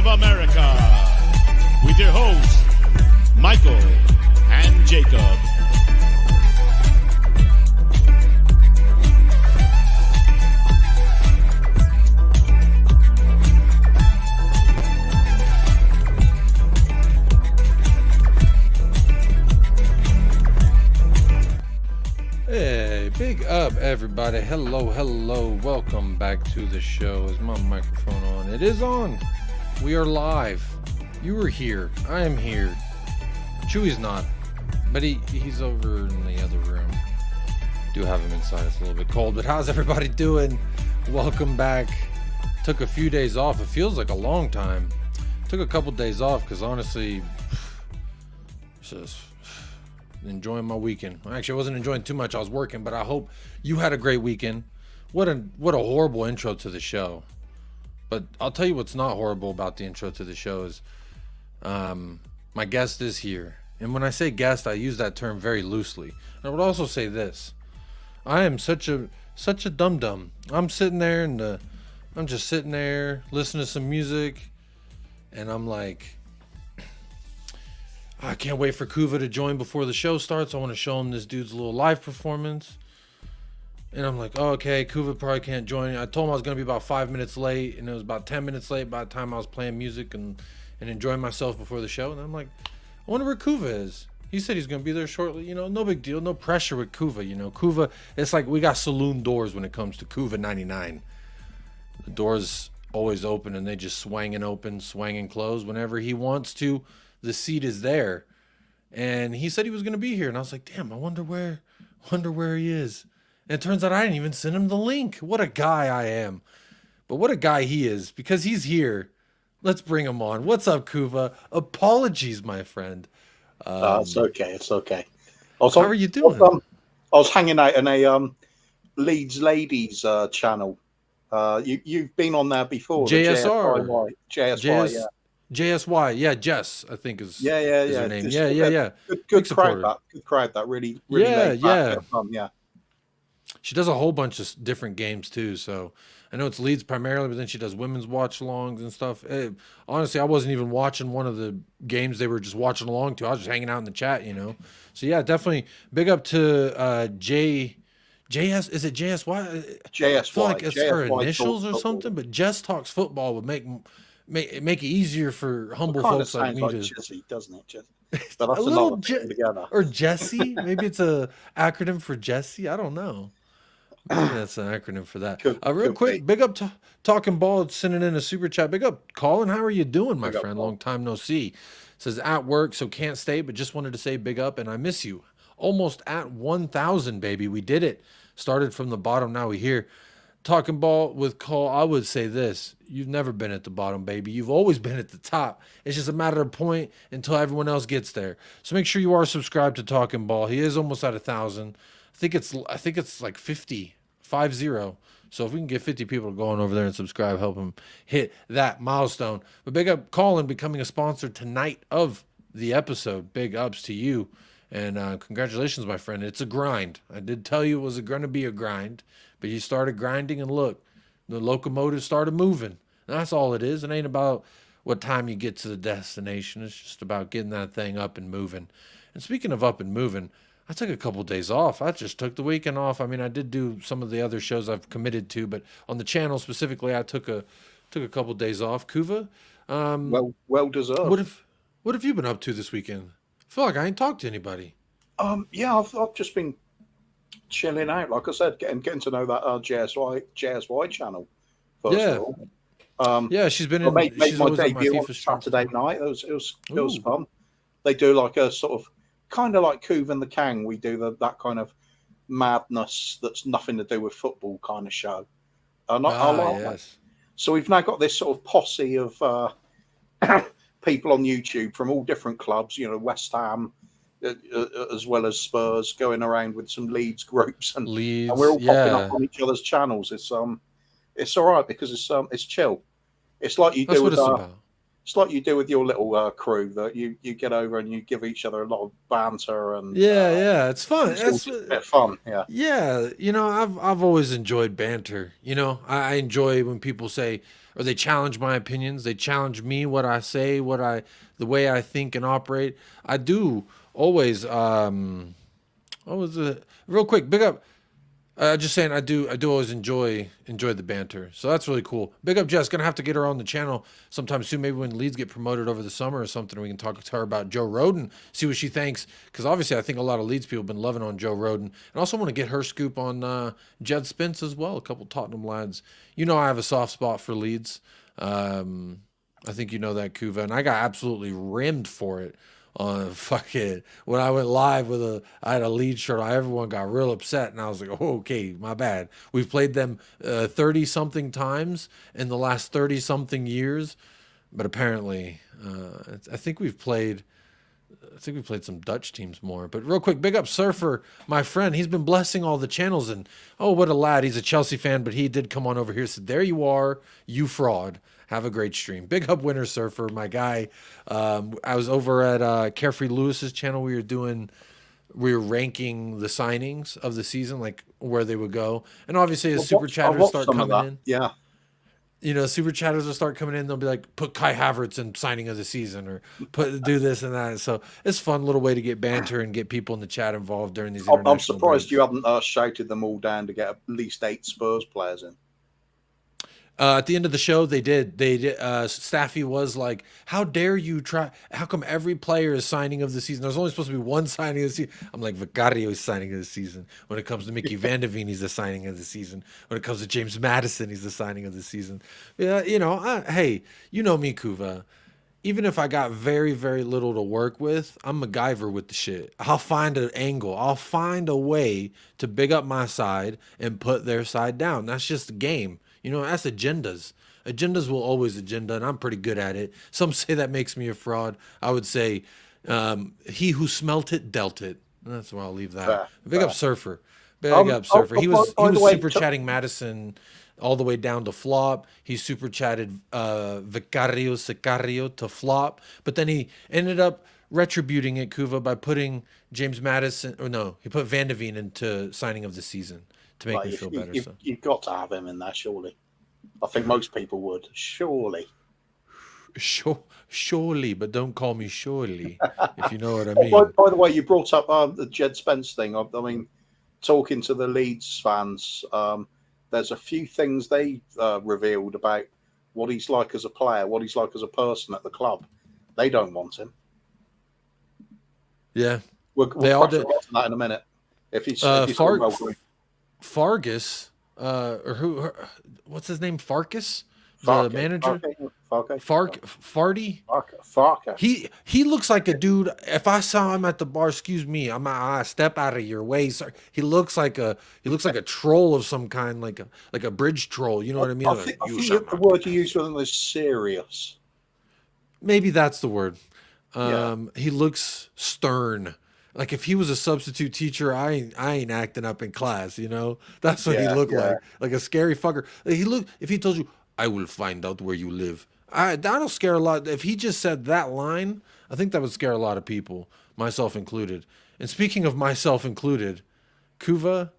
of America, with your hosts, Michael and Jacob. Hey, big up everybody. Hello. Welcome back to the show. Is my microphone on? It is on. We are live. You are here. I am here. Chewy's not, but he's over in the other room. Do have him inside. It's a little bit cold, but how's everybody doing? Welcome back. Took a few days off. It feels like a long time. Took a couple days off because honestly, just enjoying my weekend. Actually, I wasn't enjoying too much. I was working, but I hope you had a great weekend. What a horrible intro to the show. But I'll tell you what's not horrible about the intro to the show is my guest is here. And when I say guest, I use that term very loosely. And I would also say this. I am such a dum-dum. I'm sitting there and I'm just sitting there listening to some music, and I'm like, I can't wait for Kuva to join before the show starts. I want to show him this dude's little live performance. And I'm like, oh, okay, Kuva probably can't join. I told him I was going to be about 5 minutes late, and it was about 10 minutes late by the time I was playing music and enjoying myself before the show. And I'm like, I wonder where Kuva is. He said he's going to be there shortly. You know, no big deal. No pressure with Kuva. You know, Kuva, it's like we got saloon doors when it comes to Kuva 99. The doors always open, and they just swang and open, swang and close. Whenever he wants to, the seat is there. And he said he was going to be here. And I was like, damn, I wonder where he is. And it turns out I didn't even send him the link. What a guy I am. But what a guy he is, because he's here. Let's bring him on. What's up, Kuva? Apologies, my friend. It's okay. How are you doing? I was hanging out in a Leeds Ladies channel. You've been on there before. JSR. JSY, yeah. JSY, yeah, Jess, I think is her name. Just, Yeah. Good crowd. That really yeah. Fun, yeah. She does a whole bunch of different games too. So I know it's Leeds primarily, but then she does women's watch-alongs and stuff. Honestly, I wasn't even watching one of the games they were just watching along to. I was just hanging out in the chat, you know. So yeah, definitely big up to JS. Is it JSY? JSY. I feel like it's JSY her initials or football. something. But Jess Talks Football would make it easier for humble folks like me to. Jesse, doesn't it? Jesse. A little together. Or Jesse. Maybe it's a acronym for Jesse. I don't know. That's an acronym for that. Real quick, big up to Talking Ball, sending in a super chat. Big up, Colin. How are you doing, my friend? Long time no see. Says at work, so can't stay, but just wanted to say big up, and I miss you. Almost at 1,000, baby. We did it. Started from the bottom. Now we here. Talking Ball with Cole. I would say this: you've never been at the bottom, baby. You've always been at the top. It's just a matter of point until everyone else gets there. So make sure you are subscribed to Talking Ball. He is almost at 1,000. I think it's like 50. So if we can get 50 people going over there and subscribe, help him hit that milestone. But big up Colin becoming a sponsor tonight of the episode. Big ups to you. And congratulations, my friend. It's a grind. I did tell you it was going to be a grind, but you started grinding, and look, the locomotive started moving. And that's all it is. It ain't about what time you get to the destination. It's just about getting that thing up and moving. And speaking of up and moving, I took a couple of days off. I just took the weekend off. I mean, I did do some of the other shows I've committed to, but on the channel specifically, I took a couple of days off. Kuva, well deserved. What have you been up to this weekend? I feel like I ain't talked to anybody. Yeah, I've just been chilling out. Like I said, getting to know that JSY channel. First of all. Yeah, she's been made my debut on Saturday night. It was fun. They do like a sort of kind of like Kuva and the Kang. We do that kind of madness that's nothing to do with football kind of show. And I like that. So we've now got this sort of posse of people on YouTube from all different clubs, you know, West Ham, as well as Spurs, going around with some Leeds groups, and we're all popping up on each other's channels. It's all right because it's chill. It's like you do with it's like you do with your little crew, that you get over and you give each other a lot of banter and yeah, it's fun. It's a bit fun, yeah. Yeah, you know, I've always enjoyed banter. You know, I enjoy when people say, or they challenge my opinions. They challenge me, what I say, the way I think and operate. I do always. Real quick, big up. Just saying, I do always enjoy the banter. So that's really cool. Big up, Jess. Gonna have to get her on the channel sometime soon. Maybe when Leeds get promoted over the summer or something, we can talk to her about Joe Roden, see what she thinks. Because obviously, I think a lot of Leeds people have been loving on Joe Roden, and also want to get her scoop on Jed Spence as well. A couple Tottenham lads. You know, I have a soft spot for Leeds. I think you know that, Kuva, and I got absolutely rimmed for it. Fucking when I went live I had a Leeds shirt on, everyone got real upset, and I was like, oh, okay, my bad. We've played them 30 something times in the last 30 something years, but apparently I think we've played some Dutch teams more. But real quick, big up Surfer, my friend. He's been blessing all the channels, and oh, what a lad. He's a Chelsea fan, but he did come on over here, said, there you are, you fraud. Have a great stream. Big up Winter Surfer, my guy. I was over at Carefree Lewis's channel. We were ranking the signings of the season, like where they would go. And obviously as super chatters start coming in. Yeah. You know, super chatters will start coming in. They'll be like, put Kai Havertz in signing of the season, or do this and that. So it's a fun little way to get banter and get people in the chat involved during these international I'm surprised breaks. You haven't shouted them all down to get at least 8 Spurs players in. At the end of the show, they did. Staffy was like, how dare you try? How come every player is signing of the season? There's only supposed to be one signing of the season. I'm like, Vicario is signing of the season. When it comes to Mickey Van de Veen, he's the signing of the season. When it comes to James Madison, he's the signing of the season. Yeah, you know, hey, you know me, Kuva. Even if I got very, very little to work with, I'm MacGyver with the shit. I'll find an angle. I'll find a way to big up my side and put their side down. That's just the game. You know, that's agendas. Agendas will always agenda, and I'm pretty good at it. Some say that makes me a fraud. I would say he who smelt it, dealt it. And that's where I'll leave that. Big up Surfer. Big up Surfer. He was super chatting Madison all the way down to flop. He super chatted Vicario Sicario to flop. But then he ended up retributing it, Kuva, by putting James Madison, or no, he put Van de Veen into signing of the season to make me feel better. You've got to have him in there, surely. I think most people would, surely. Surely, but don't call me Surely, if you know what I mean. By the way, you brought up the Jed Spence thing. I mean, talking to the Leeds fans, there's a few things they revealed about what he's like as a player, what he's like as a person at the club. They don't want him. Yeah. We'll all do that in a minute. If he's Fargus, or who? What's his name? Farkas, the manager. Farty. He looks like a dude. If I saw him at the bar, excuse me, I step out of your way, sir. He looks like a troll of some kind, like a bridge troll. You know what I mean? I think the word you used with him was serious. Maybe that's the word. He looks stern. Like if he was a substitute teacher, I ain't acting up in class, you know? That's what he looked like a scary fucker. If he told you, I will find out where you live. That'll scare a lot. If he just said that line, I think that would scare a lot of people, myself included. And speaking of myself included, Kuva,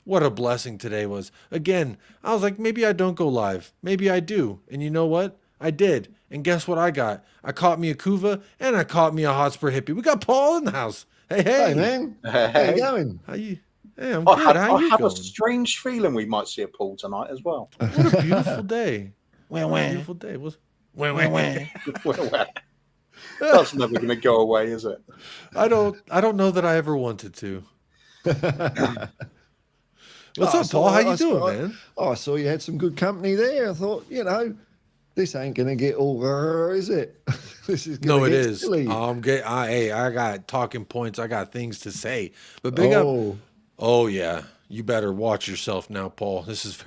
what a blessing today was. Again, I was like, maybe I don't go live. Maybe I do. And you know what? I did. And guess what I got? I caught me a Kuva and I caught me a Hotspur hippie. We got Paul in the house. Hey, man. How you going? Hey, I'm good. How you have going? A strange feeling we might see a Paul tonight as well. What a beautiful day. Beautiful day. That's never going to go away, is it? I don't know that I ever wanted to. What's up, Paul? How you doing, man? I saw you had some good company there. I thought, this ain't gonna get all, is it? This is gonna it get is. silly. I got talking points. I got things to say. But big up. Oh yeah, you better watch yourself now, Paul. This is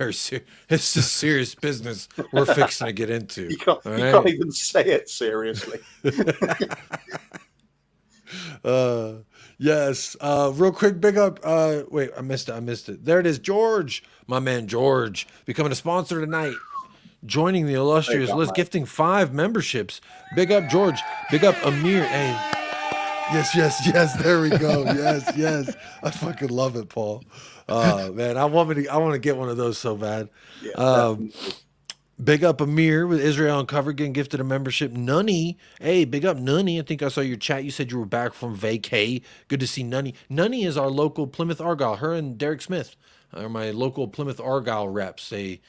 this is serious business we're fixing to get into. You can't even say it seriously. Yes. Real quick, big up. Wait, I missed it. There it is. George, my man George, becoming a sponsor tonight. joining the illustrious list, gifting 5 memberships. Big up George. Big up Amir. Hey. Yes. There we go. Yes. I fucking love it, Paul. Man, I want to get one of those so bad. Yeah, big up Amir with Israel Uncovered getting gifted a membership. Nunny. Hey, big up Nunny. I think I saw your chat. You said you were back from vacay. Good to see Nunny. Nunny is our local Plymouth Argyle. Her and Derek Smith are my local Plymouth Argyle reps. They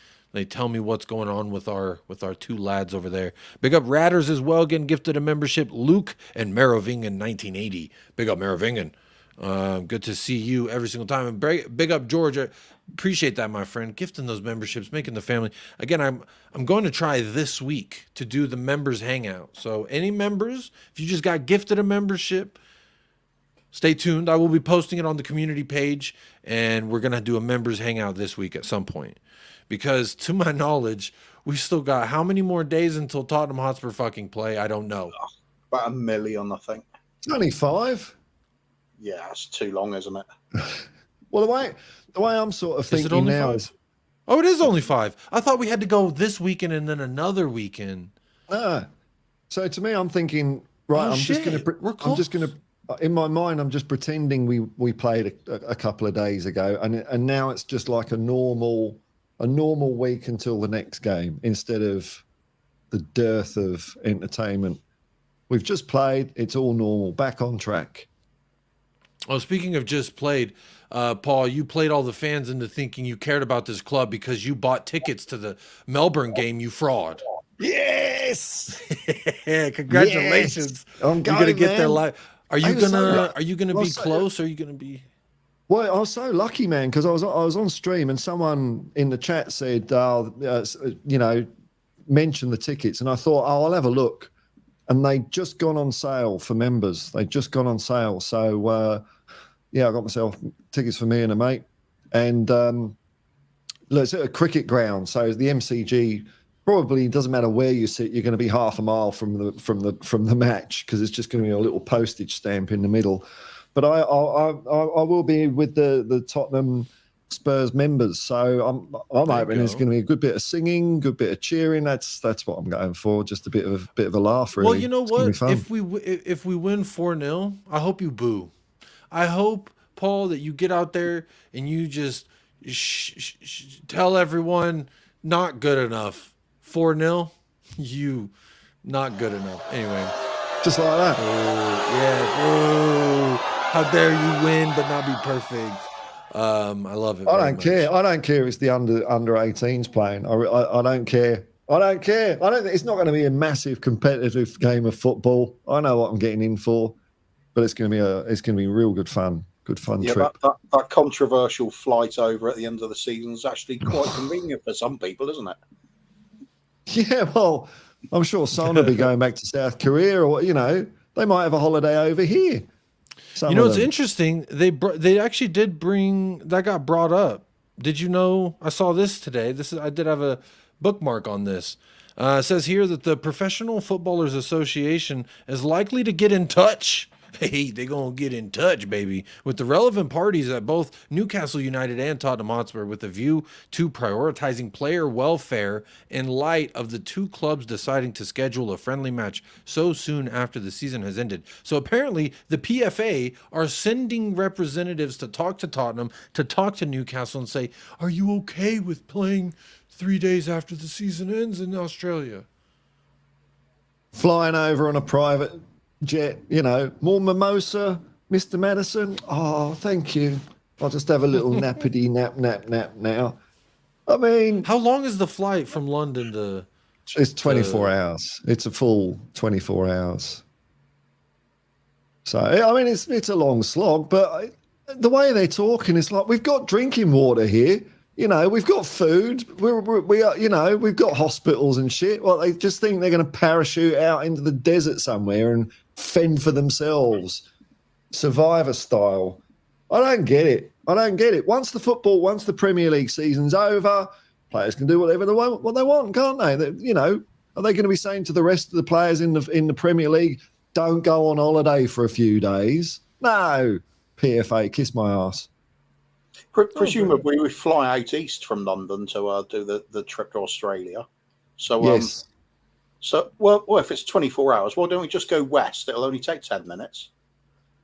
tell me what's going on with our 2 lads over there. Big up Ratters as well, getting gifted a membership. Luke and Merovingen 1980. Big up Merovingen. Good to see you every single time. And big up George. Appreciate that, my friend. Gifting those memberships, making the family. Again, I'm going to try this week to do the members hangout. So any members, if you just got gifted a membership, stay tuned. I will be posting it on the community page, and we're going to do a members hangout this week at some point. Because to my knowledge, we still got how many more days until Tottenham Hotspur fucking play? I don't know. About 1 million, I think. It's only 5. Yeah, it's too long, isn't it? Well, the way I'm sort of thinking now is... Oh, it is only 5. I thought we had to go this weekend and then another weekend. So to me, I'm thinking, right, I'm just going to, in my mind, I'm just pretending we played a couple of days ago, and now it's just like a normal week until the next game instead of the dearth of entertainment. We've just played. It's all normal. Back on track. Oh, speaking of just played, Paul, you played all the fans into thinking you cared about this club because you bought tickets to the Melbourne game, you fraud. Yes. Congratulations. Yes. I'm gonna get there live. Are you gonna be so, close? Or are you gonna be? Well, I was so lucky, man, because I was on stream and someone in the chat said, mention the tickets, and I thought, I'll have a look, and they'd just gone on sale for members. They'd just gone on sale, so I got myself tickets for me and a mate, and look, it's at a cricket ground, so the MCG. Probably doesn't matter where you sit, you're going to be half a mile from the match because it's just going to be a little postage stamp in the middle. But I will be with the Tottenham Spurs members, so I'm hoping there's going to be a good bit of singing, good bit of cheering. That's what I'm going for. Just a bit of a laugh, really. Well, you know what? If we win 4-0, I hope you boo. I hope, Paul, that you get out there and you just tell everyone not good enough. 4-0, you not good enough. Anyway, just like that. How dare you win but not be perfect? I love it. I don't care. I don't care if it's the under 18s playing. I don't care. I don't care. I don't think it's not going to be a massive competitive game of football. I know what I'm getting in for, but it's going to be real good fun. Good fun trip. That controversial flight over at the end of the season is actually quite convenient for some people, isn't it? Yeah, well, I'm sure Son will be going back to South Korea, or they might have a holiday over here. It's interesting. They actually did bring that got brought up. Did you know? I saw this today. I did have a bookmark on this. It says here that the Professional Footballers Association is likely to get in touch. Hey, they're going to get in touch, baby, with the relevant parties at both Newcastle United and Tottenham Hotspur with a view to prioritizing player welfare in light of the 2 clubs deciding to schedule a friendly match so soon after the season has ended. So apparently the PFA are sending representatives to talk to Tottenham, to talk to Newcastle and say, are you okay with playing 3 days after the season ends in Australia? Flying over on a private jet, more mimosa, Mr. Madison. Oh, thank you. I'll just have a little nappity nap now. I mean, how long is the flight from London to? It's 24 hours. It's a full 24 hours. So I mean, it's a long slog, but the way they're talking, it's like we've got drinking water here. We've got food. We are, we've got hospitals and shit. Well, they just think they're going to parachute out into the desert somewhere and fend for themselves, Survivor style. I don't get it. Once the Premier League season's over, players can do whatever they want, can't they? Are they going to be saying to the rest of the players in the Premier League, don't go on holiday for a few days? No, PFA, kiss my ass. Presumably, we fly out east from London to do the trip to Australia. So yes. So well, if it's 24 hours, why don't we just go west? It'll only take 10 minutes.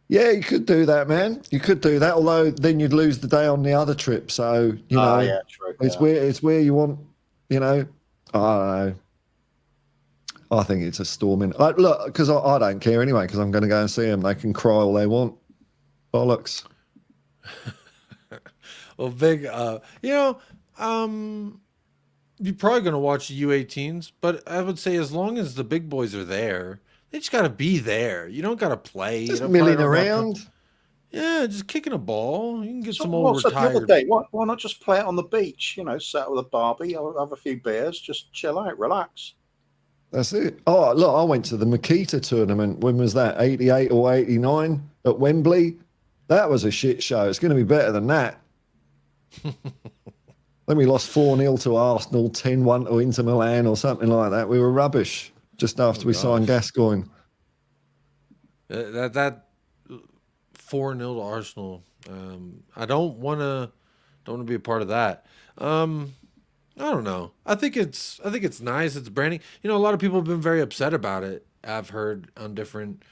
Yeah, you could do that, man. You could do that, although then you'd lose the day on the other trip. So, you know, yeah, true. It's where you want, you know, I don't know. I think it's a storming. Look, because I don't care anyway, because I'm going to go and see them. They can cry all they want. Bollocks. Well, big, you know, you're probably going to watch the U18s, but I would say as long as the big boys are there, they just got to be there. You don't got to play. Just milling around. Yeah, just kicking a ball. You can get So some old retired. The other day, why not just play it on the beach? You know, sit with a barbie, have a few beers, just chill out, relax. That's it. Oh, look, I went to the Makita tournament. When was that? 88 or 89 at Wembley. That was a shit show. It's going to be better than that. Then we lost 4-0 to Arsenal, 10-1 to Inter Milan or something like that. We were rubbish just after we signed Gascoigne. That 4-0 to Arsenal. I don't want to be a part of that. I don't know. I think it's nice. It's branding. You know, a lot of people have been very upset about it. I've heard on different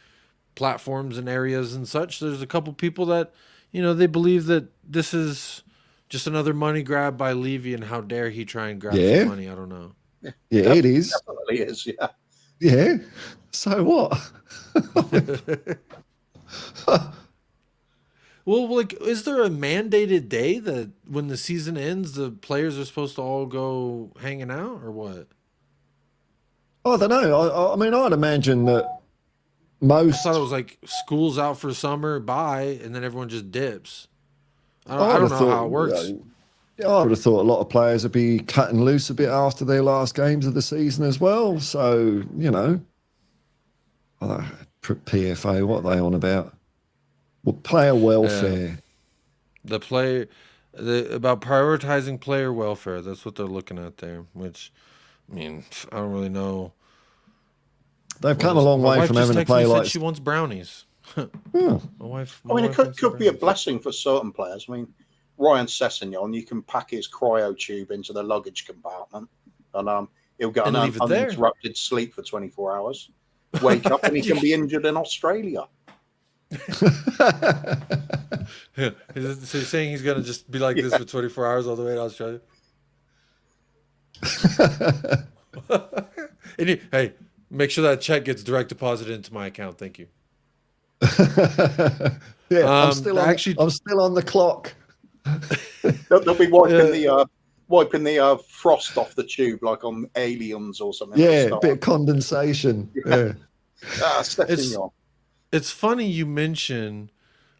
platforms and areas and such. There's a couple people that, you know, they believe that this is just another money grab by Levy, and how dare he try and grab some money. I don't know. Yeah, it is. Definitely is. Yeah. Yeah. So what? Well, like, is there a mandated day that when the season ends, the players are supposed to all go hanging out, or what? I don't know. I mean, I'd imagine that most. I thought it was like school's out for summer, bye, and then everyone just dips. I don't know how it works. I would have thought a lot of players would be cutting loose a bit after their last games of the season as well. So, you know, PFA, what are they on about? Well, player welfare. About prioritizing player welfare. That's what they're looking at there. Which, I mean, I don't really know. They've come a long way from having to play like. She wants brownies. My wife. I mean, it could be a blessing for certain players. I mean, Ryan Sessegnon, you can pack his cryo tube into the luggage compartment, and he'll get an uninterrupted sleep for 24 hours. Wake up and he can be injured in Australia. Yeah. So you're saying he's gonna just be like this for 24 hours all the way to Australia? Hey, make sure that check gets direct deposited into my account. Thank you. Yeah, I'm still on the clock. They'll be wiping the frost off the tube like on Aliens or something. Yeah, a bit of condensation. Yeah. It's funny you mention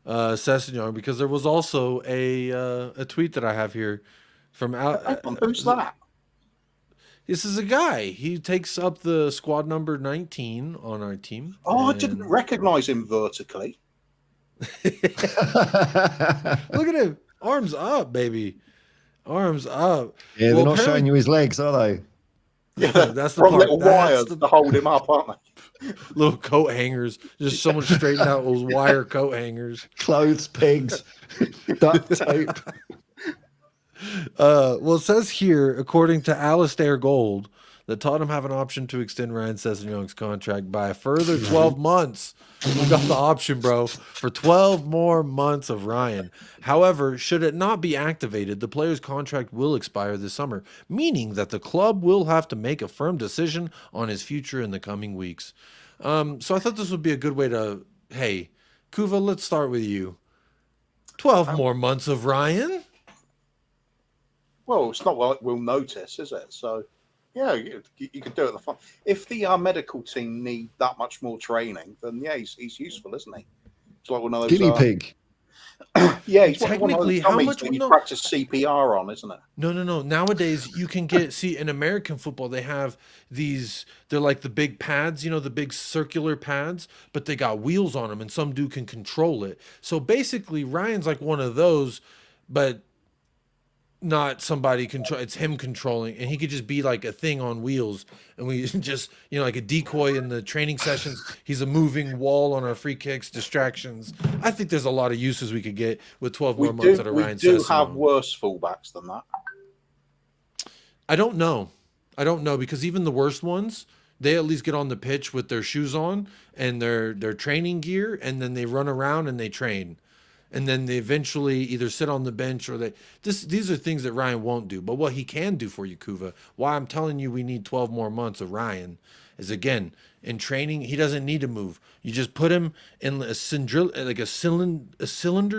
Sessegnon, because there was also a tweet that I have here from who's that? This is a guy. He takes up the squad number 19 on our team. Oh, I didn't recognize him vertically. Look at him. Arms up, baby. Arms up. Yeah, they're not showing you his legs, are they? Yeah, that's the part. Little wires to hold him up, aren't they? Little coat hangers. Just someone straightened out those wire coat hangers. Clothes pegs. Duct tape. Well, it says here, according to Alistair Gold, that Tottenham have an option to extend Ryan Sessegnon's contract by a further 12 months. We got the option, bro, for 12 more months of Ryan. However, should it not be activated, the player's contract will expire this summer, meaning that the club will have to make a firm decision on his future in the coming weeks. So I thought this would be a good way to, hey, Kuva, let's start with you. 12 more months of Ryan? Well, it's not what we'll notice, is it? So, yeah, you could do it. If the medical team need that much more training, then yeah, he's useful, isn't he? It's like one of those guinea pig. Yeah, he's technically how much you practice CPR on, isn't it? No. Nowadays, you can see in American football, they have these. They're like the big pads, you know, the big circular pads, but they got wheels on them, and some dude can control it. So basically, Ryan's like one of those, but not somebody control. It's him controlling, and he could just be like a thing on wheels, and we just, you know, like a decoy in the training sessions. He's a moving wall on our free kicks, distractions. I think there's a lot of uses we could get with 12 more months out of Ryan Sessegnon. We do have worse fullbacks than that. I don't know. I don't know, because even the worst ones, they at least get on the pitch with their shoes on and their training gear, and then they run around and they train. And then they eventually either sit on the bench or these are things that Ryan won't do. But what he can do for you, Kuva, why I'm telling you we need 12 more months of Ryan is, again, in training, he doesn't need to move. You just put him in a cylinder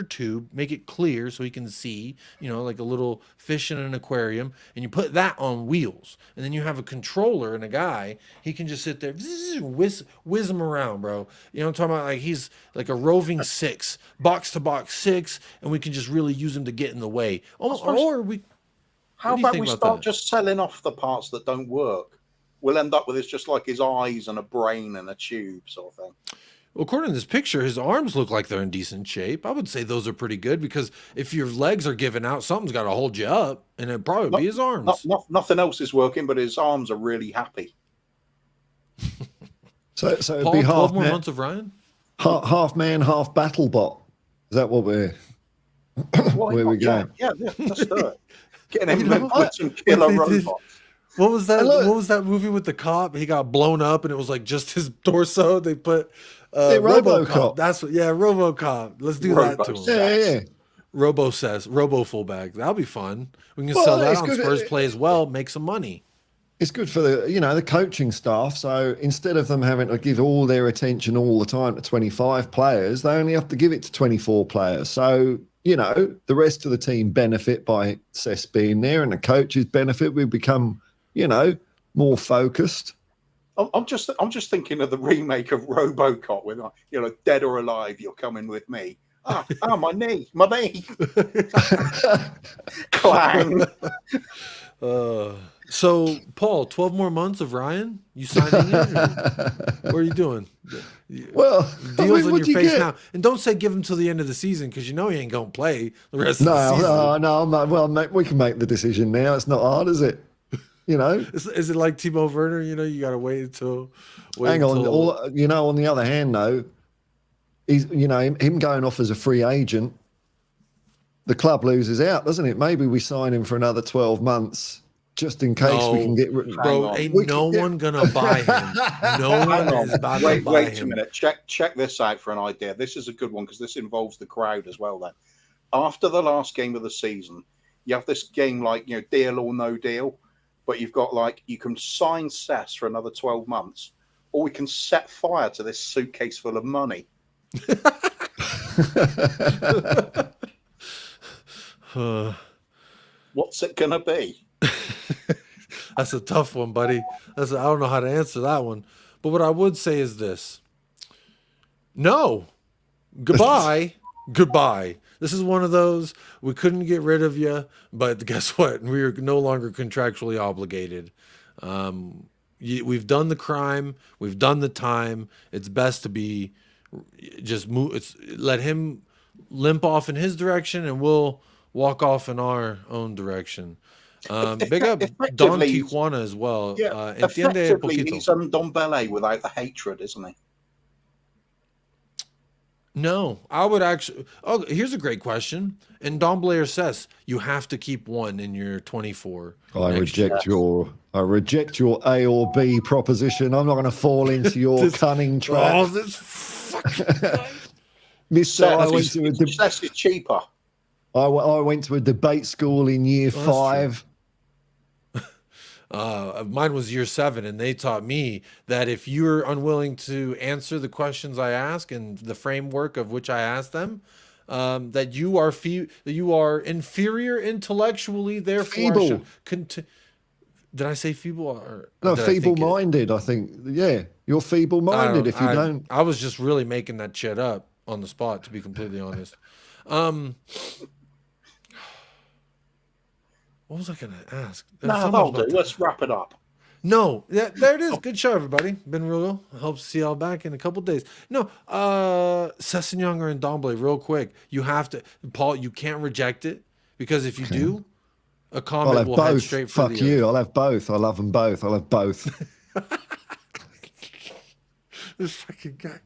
tube, make it clear so he can see, like a little fish in an aquarium, and you put that on wheels. And then you have a controller and a guy, he can just sit there, whiz him around, bro. You know what I'm talking about? Like, he's like a roving six, box to box six, and we can just really use him to get in the way. How about we start just selling off the parts that don't work? We'll end up with it's just like his eyes and a brain and a tube sort of thing. Well, according to this picture, his arms look like they're in decent shape. I would say those are pretty good, because if your legs are giving out, something's got to hold you up, and it'd probably be his arms. Nothing else is working, but his arms are really happy. So it'd Paul, be 12 more months of Ryan? Half man, half battle bot. Is that what we're where we go? Yeah, let's do it. Getting him with some killer robots. What was that? What was that movie with the cop? He got blown up, and it was like just his torso. They put RoboCop. That's what. Yeah, RoboCop. Let's do that to him. Yeah. Robo fullback. That'll be fun. We can sell that on Spurs Play as well. Make some money. It's good for the coaching staff. So instead of them having to give all their attention all the time to 25 players, they only have to give it to 24 players. So the rest of the team benefit by Sess being there, and the coaches benefit. We become more focused. I'm just thinking of the remake of RoboCop with Dead or Alive, you're coming with me. My knee. Clang. So Paul, 12 more months of Ryan? You signing in? What are you doing? Well, deals on your face now, and don't say give him till the end of the season, because he ain't gonna play the rest of the season. No. Well, mate, we can make the decision now. It's not hard, is it? Is it like Timo Werner? You got to wait until. Hang on. On the other hand, though, he's him going off as a free agent, the club loses out, doesn't it? Maybe we sign him for another 12 months just in case we can get. Bro, ain't no one gonna buy him. No one is about to buy him. Wait a minute. Check this out for an idea. This is a good one, because this involves the crowd as well. Then, after the last game of the season, you have this game like deal or no deal. But you've got you can sign Sess for another 12 months, or we can set fire to this suitcase full of money. What's it going to be? That's a tough one, buddy. I don't know how to answer that one. But what I would say is this. No. Goodbye. Goodbye. This is one of those, we couldn't get rid of you, but guess what? We're no longer contractually obligated. We've done the crime. We've done the time. It's best to be just move. Let him limp off in his direction, and we'll walk off in our own direction. Big up Don Tijuana as well. Yeah, effectively, he's Ndombele without the hatred, isn't he? No, I would actually. Oh, here's a great question. In Ndombele or Sess, you have to keep one in your 24. I reject your A or B proposition. I'm not going to fall into your cunning trap. Oh, this fucking Sess is cheaper. I went to a debate school in year 5. Mine was year 7, and they taught me that if you're unwilling to answer the questions I ask and the framework of which I ask them, that you are inferior intellectually. Therefore, feeble. Did I say feeble? Or no, feeble-minded. I think. Yeah, you're feeble-minded if you don't. I was just really making that shit up on the spot, to be completely honest. What was I going to ask? That'll do. Let's wrap it up. No, there it is. Good show, everybody. Been real. I hope to see y'all back in a couple days. No, Sessegnon or Ndombele, real quick. You have to, Paul. You can't reject it, because if you do, a comment will head straight for Fuck you. I'll have both. I love them both. I'll have both. This fucking guy.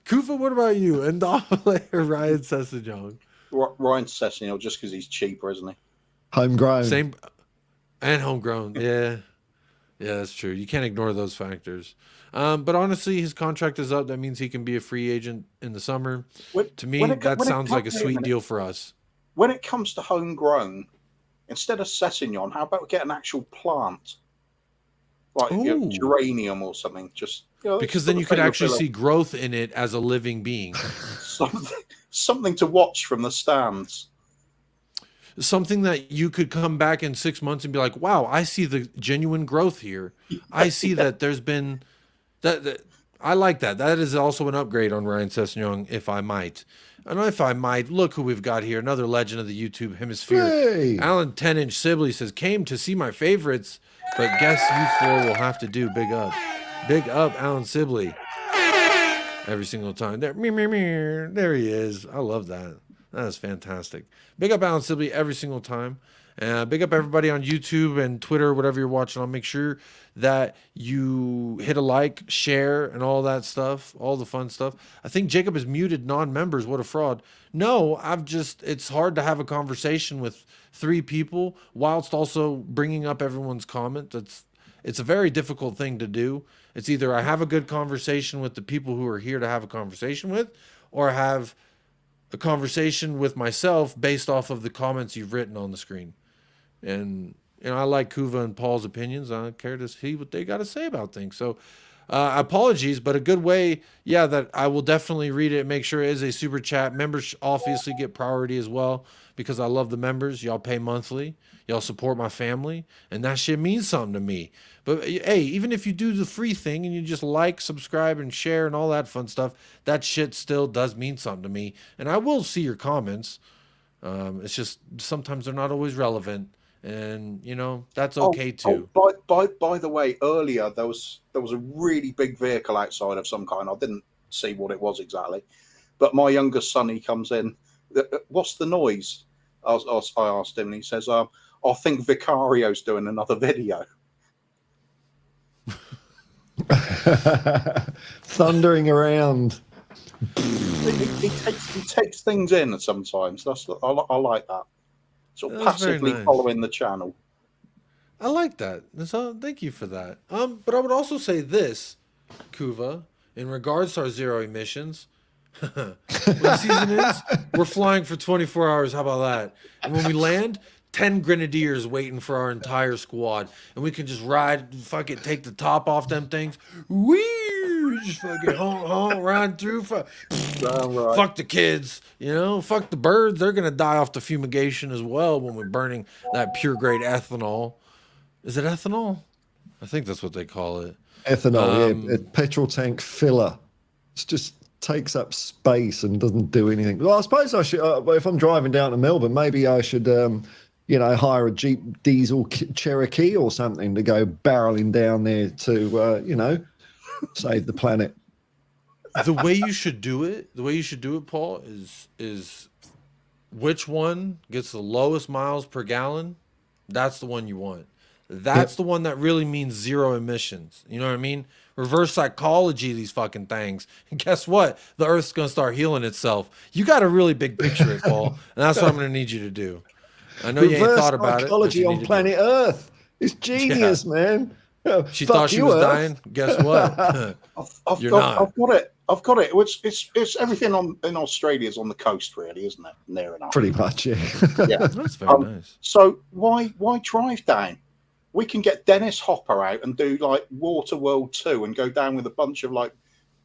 Kufa, what about you? Ndombele or Ryan Sessegnon? Ryan Sessegnon, just because he's cheaper, isn't he? Homegrown. Same, and homegrown. Yeah. Yeah, that's true. You can't ignore those factors. But honestly, his contract is up. That means he can be a free agent in the summer. To me, that sounds like a sweet deal for us. When it comes to homegrown, instead of Sessegnon, how about we get an actual plant? Like geranium or something. Just because then you could actually see growth in it as a living being. something to watch from the stands. Something that you could come back in 6 months and be like, wow, I see the genuine growth here. I see that there's been that I like that. That is also an upgrade on Ryan Sessegnon, if I might. And if I might, look who we've got here. Another legend of the YouTube hemisphere. Hey. Alan 10-inch Sibley says, came to see my favorites, but guess you four will have to do. Big up. Big up, Alan Sibley. Every single time. There he is. I love that. That is fantastic. Big up Alan Sibley every single time. Big up everybody on YouTube and Twitter, whatever you're watching. I'll make sure that you hit a like, share, and all that stuff, all the fun stuff. I think Jacob has muted non-members. What a fraud. No, it's hard to have a conversation with 3 people whilst also bringing up everyone's comment. It's a very difficult thing to do. It's either I have a good conversation with the people who are here to have a conversation with, or I have a conversation with myself based off of the comments you've written on the screen. And I like Kuva and Paul's opinions. I care to see what they got to say about things. So apologies, but a good way, that I will definitely read it and make sure it is a super chat. Members obviously get priority as well because I love the members. Y'all pay monthly. Y'all support my family, and that shit means something to me. But hey, even if you do the free thing and you just like, subscribe, and share and all that fun stuff, that shit still does mean something to me. And I will see your comments. It's just sometimes they're not always relevant, and that's okay too. By the way, earlier there was a really big vehicle outside of some kind. I didn't see what it was exactly, but my youngest son, he comes in. What's the noise? I asked him, and he says, I think Vicario's doing another video. Thundering around. He takes things in sometimes. I like that. Sort of passively following the channel. I like that. So thank you for that. But I would also say this, Kuva, in regards to our zero emissions. When the season is, we're flying for 24 hours. How about that? And when we land, 10 grenadiers waiting for our entire squad, and we can just ride, take the top off them things. Wee, just fucking ride through. Fuck the kids, fuck the birds. They're gonna die off the fumigation as well when we're burning that pure grade ethanol. Is it ethanol? I think that's what they call it. Ethanol, petrol tank filler. It's just takes up space and doesn't do anything. Well, I suppose I should, if I'm driving down to Melbourne, maybe I should, hire a Jeep diesel Cherokee or something to go barreling down there to, save the planet. The way you should do it, Paul, is which one gets the lowest miles per gallon? That's the one you want. That's the one that really means zero emissions. You know what I mean? Reverse psychology, these fucking things. And guess what? The Earth's going to start healing itself. You got a really big picture it, Paul. And that's what I'm going to need you to do. I know you ain't thought about it. Psychology on planet Earth. It's genius, man. She thought she was dying. Guess what? I've got it. It's everything in Australia is on the coast, really, isn't it? Near enough. Pretty much, yeah. Yeah. That's very nice. So why drive down? We can get Dennis Hopper out and do like Waterworld 2 and go down with a bunch of like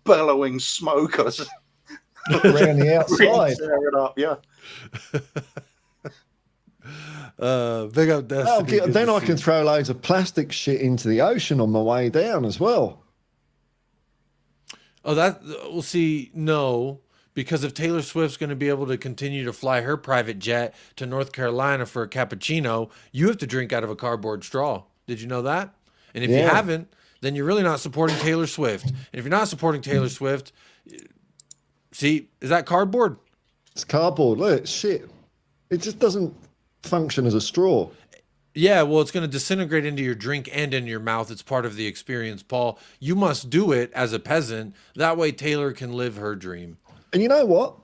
bellowing smokers around the outside. Tear it up, yeah. Big up Destiny. Then I can throw loads of plastic shit into the ocean on my way down as well. Oh, we'll see. No, because if Taylor Swift's going to be able to continue to fly her private jet to North Carolina for a cappuccino, you have to drink out of a cardboard straw. Did you know that? And if you haven't, then you're really not supporting Taylor Swift. And if you're not supporting Taylor Swift, see, is that cardboard? It's cardboard. Look, shit. It just doesn't function as a straw. Yeah, well, it's going to disintegrate into your drink and in your mouth. It's part of the experience, Paul. You must do it as a peasant. That way Taylor can live her dream. And you know what?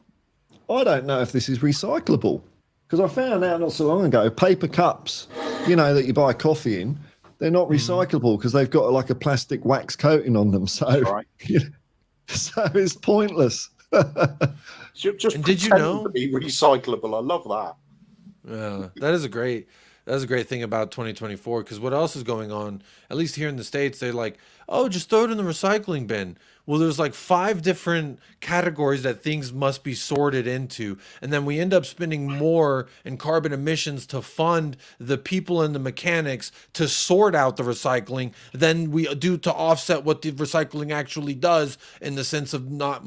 I don't know if this is recyclable, because I found out not so long ago, paper cups, that you buy coffee in, They're not recyclable because they've got like a plastic wax coating on them. So, right. So it's pointless. Just did you know to be recyclable? I love that. Yeah, that's a great thing about 2024, because what else is going on, at least here in the States, they're like, oh, just throw it in the recycling bin. Well, there's like 5 different categories that things must be sorted into, and then we end up spending more in carbon emissions to fund the people and the mechanics to sort out the recycling than we do to offset what the recycling actually does, in the sense of not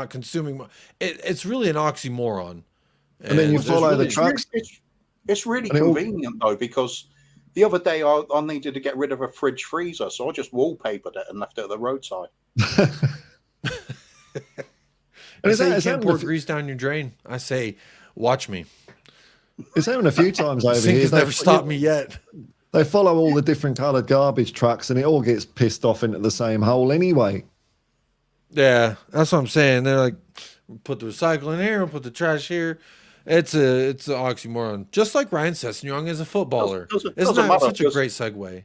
consuming more. It's really an oxymoron. And then you follow the trucks. It's really convenient though, because the other day I needed to get rid of a fridge freezer, so I just wallpapered it and left it at the roadside. You can't pour grease down your drain. I say, watch me. It's happened a few times over here. Has never stopped me yet. They follow all the different coloured garbage trucks, and it all gets pissed off into the same hole anyway. Yeah, that's what I'm saying. They're like, put the recycling here, put the trash here. It's an oxymoron. Just like Ryan Sessegnon is a footballer. Isn't that such a great segue?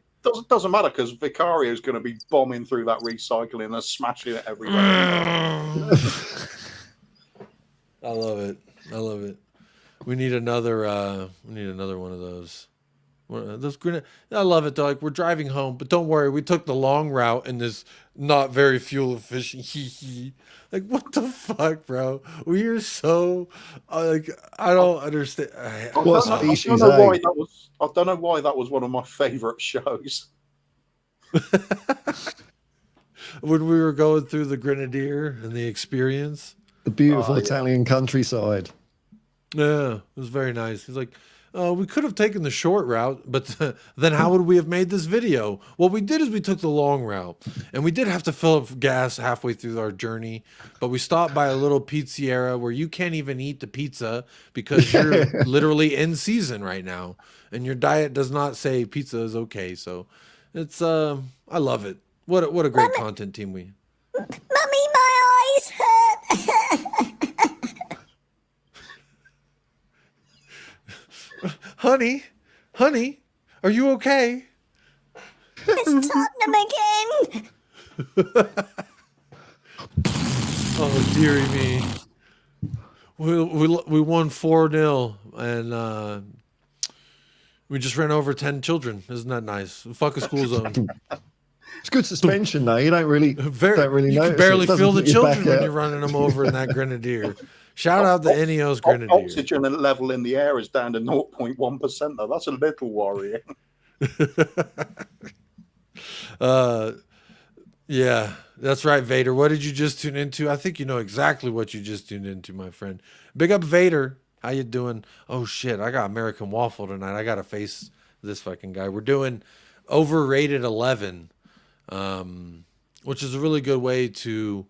Doesn't matter, because Vicario is going to be bombing through that recycling and smashing it everywhere. I love it. I love it. We need another one of those. I love it though. Like, we're driving home, but don't worry, we took the long route in this not very fuel efficient. Like, what the fuck, bro? We are so like, I don't understand. I don't know why that was one of my favorite shows. When we were going through the Grenadier and the experience, the beautiful Italian countryside. Yeah, it was very nice. He's like, we could have taken the short route, but then how would we have made this video? What we did is we took the long route, and we did have to fill up gas halfway through our journey, but we stopped by a little pizzeria where you can't even eat the pizza because you're literally in season right now, and your diet does not say pizza is okay. So it's I love it. What a great content team we. Mummy, my eyes hurt. Honey, are you okay? It's Tottenham again. Oh, dearie me. We won 4-0, and we just ran over 10 children. Isn't that nice? Fuck a school zone. It's good suspension though. You don't really you can barely feel the children when you're running them over in that Grenadier. Shout out to Ineos Grenadier. Oxygen level in the air is down to 0.1% though. That's a little worrying. Yeah, that's right, Vader. What did you just tune into? I think you know exactly what you just tuned into, my friend. Big up, Vader. How you doing? Oh shit, I got American Waffle tonight. I gotta face this fucking guy. We're doing overrated 11, which is a really good way to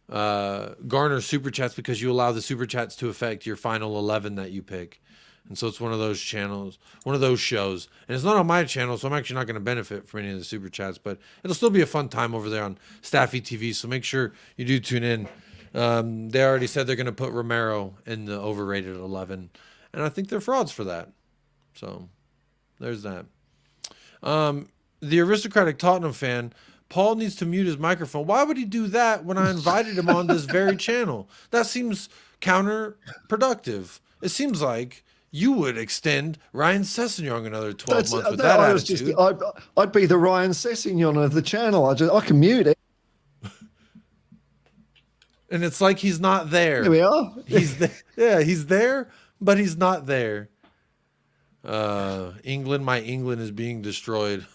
garner super chats, because you allow the super chats to affect your final 11 that you pick. And so it's one of those channels, one of those shows. And it's not on my channel, so I'm actually not going to benefit from any of the super chats, but it'll still be a fun time over there on Staffy TV. So make sure you do tune in. They already said they're going to put Romero in the overrated 11, and I think they're frauds for that. So there's that. The aristocratic Tottenham fan, Paul needs to mute his microphone. Why would he do that when I invited him on this very channel? That seems counterproductive. It seems like you would extend Ryan Sessegnon another 12 months with that attitude. I'd be the Ryan Sessegnon of the channel. I can mute it. And it's like he's not there. Here we are. He's there. Yeah, he's there, but he's not there. England, my England is being destroyed.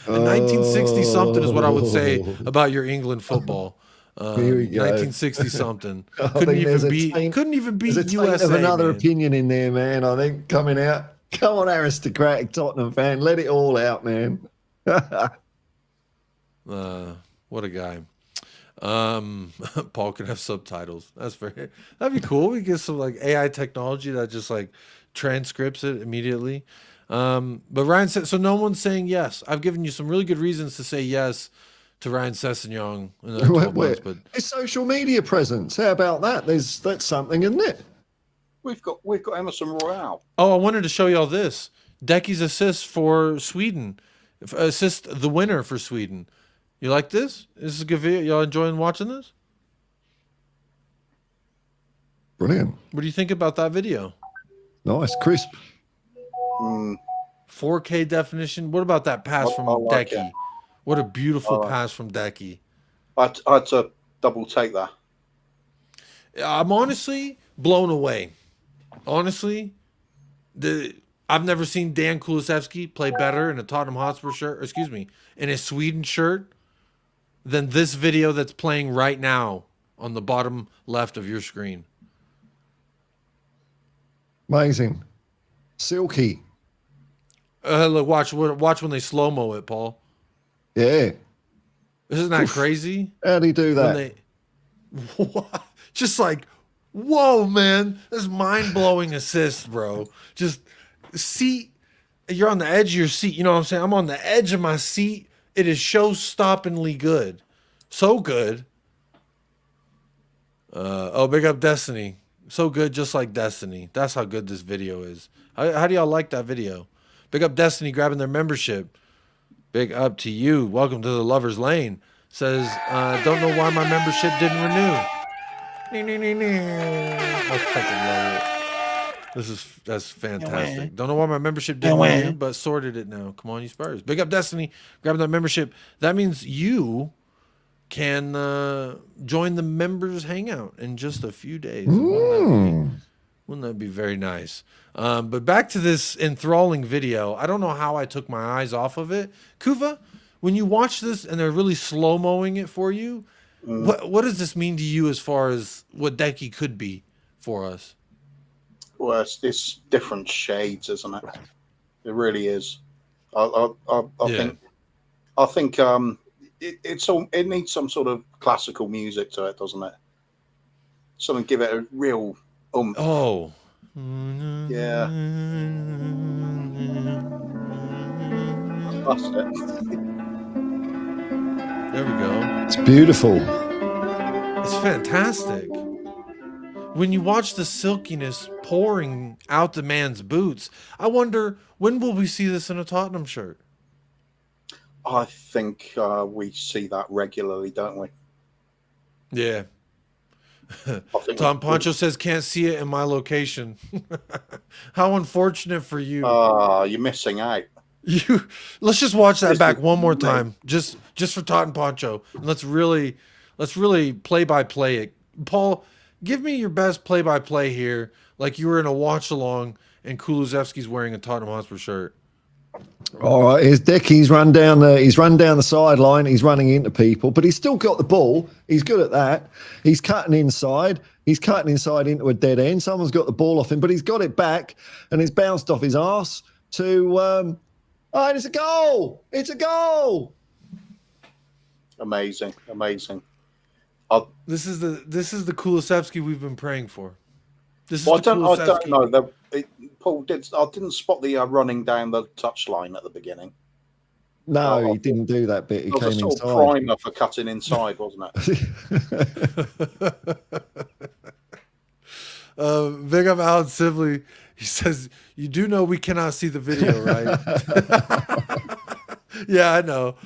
In 1960 something is what I would say about your England football. Here we go. 1960 something. Couldn't even beat USA. Of another opinion in there, man. I think coming out. Come on, aristocratic Tottenham fan, let it all out, man. What a guy. Paul can have subtitles. That'd be cool. We get some like AI technology that just like transcripts it immediately. But Ryan said, so no one's saying yes. I've given you some really good reasons to say yes to Ryan Sessegnon in the 12 months, but his social media presence. How about that? That's something, isn't it? We've got Emerson Royale. Oh, I wanted to show you all this. Decky's assist for Sweden assist the winner for Sweden. You like this? This is a good video. Y'all enjoying watching this? Brilliant. What do you think about that video? Nice, crisp. 4K definition. What about that pass from like Decky? What a beautiful pass from Decky. I had to double take that. I'm honestly blown away. Honestly, I've never seen Dejan Kulusevski play better in a Tottenham Hotspur shirt, or excuse me, in a Sweden shirt than this video that's playing right now on the bottom left of your screen. Amazing. Silky. Look, watch when they slow-mo it, Paul. Yeah. Isn't that crazy? How do you do that? Just like, whoa, man. That's mind-blowing assist, bro. Just seat. You're on the edge of your seat. You know what I'm saying? I'm on the edge of my seat. It is show-stoppingly good. So good. Big up Destiny. So good, just like Destiny. That's how good this video is. How do y'all like that video? Big up Destiny grabbing their membership. Big up to you. Welcome to the Lover's Lane. Says, don't know why my membership didn't renew. I fucking love it. That's fantastic. Don't know why my membership didn't renew, but sorted it now. Come on, you Spurs. Big up Destiny grabbing that membership. That means you can join the members hangout in just a few days. Wouldn't that be very nice? But back to this enthralling video. I don't know how I took my eyes off of it. Kuva, when you watch this and they're really slow-moing it for you, what does this mean to you as far as what Decky could be for us? Well, it's different shades, isn't it? It really is. I think it needs some sort of classical music to it, doesn't it? Something give it a real oomph. Oh. Yeah. That's it. There we go. It's beautiful. It's fantastic. When you watch the silkiness pouring out the man's boots, I wonder, when will we see this in a Tottenham shirt? I think we see that regularly, don't we? Yeah. Tom Poncho says, can't see it in my location. How unfortunate for you. You're missing out. Let's just watch that back one more time. Just for Tom Poncho. Let's really play-by-play it. Paul, give me your best play-by-play here, like you were in a watch-along and Kulusevski's wearing a Tottenham Hotspur shirt. All right, here's Dick. He's run down the sideline. He's running into people, but he's still got the ball. He's good at that. He's cutting inside. He's cutting inside into a dead end. Someone's got the ball off him, but he's got it back, and it's bounced off his arse to. And it's a goal. It's a goal. Amazing. This is the Kulusevski we've been praying for. I don't know. Paul I didn't spot the running down the touchline at the beginning. No, he didn't do that bit. He came inside. It was a sort of primer for cutting inside, wasn't it? Big up Alan Sibley. He says, you do know we cannot see the video, right? Yeah, I know.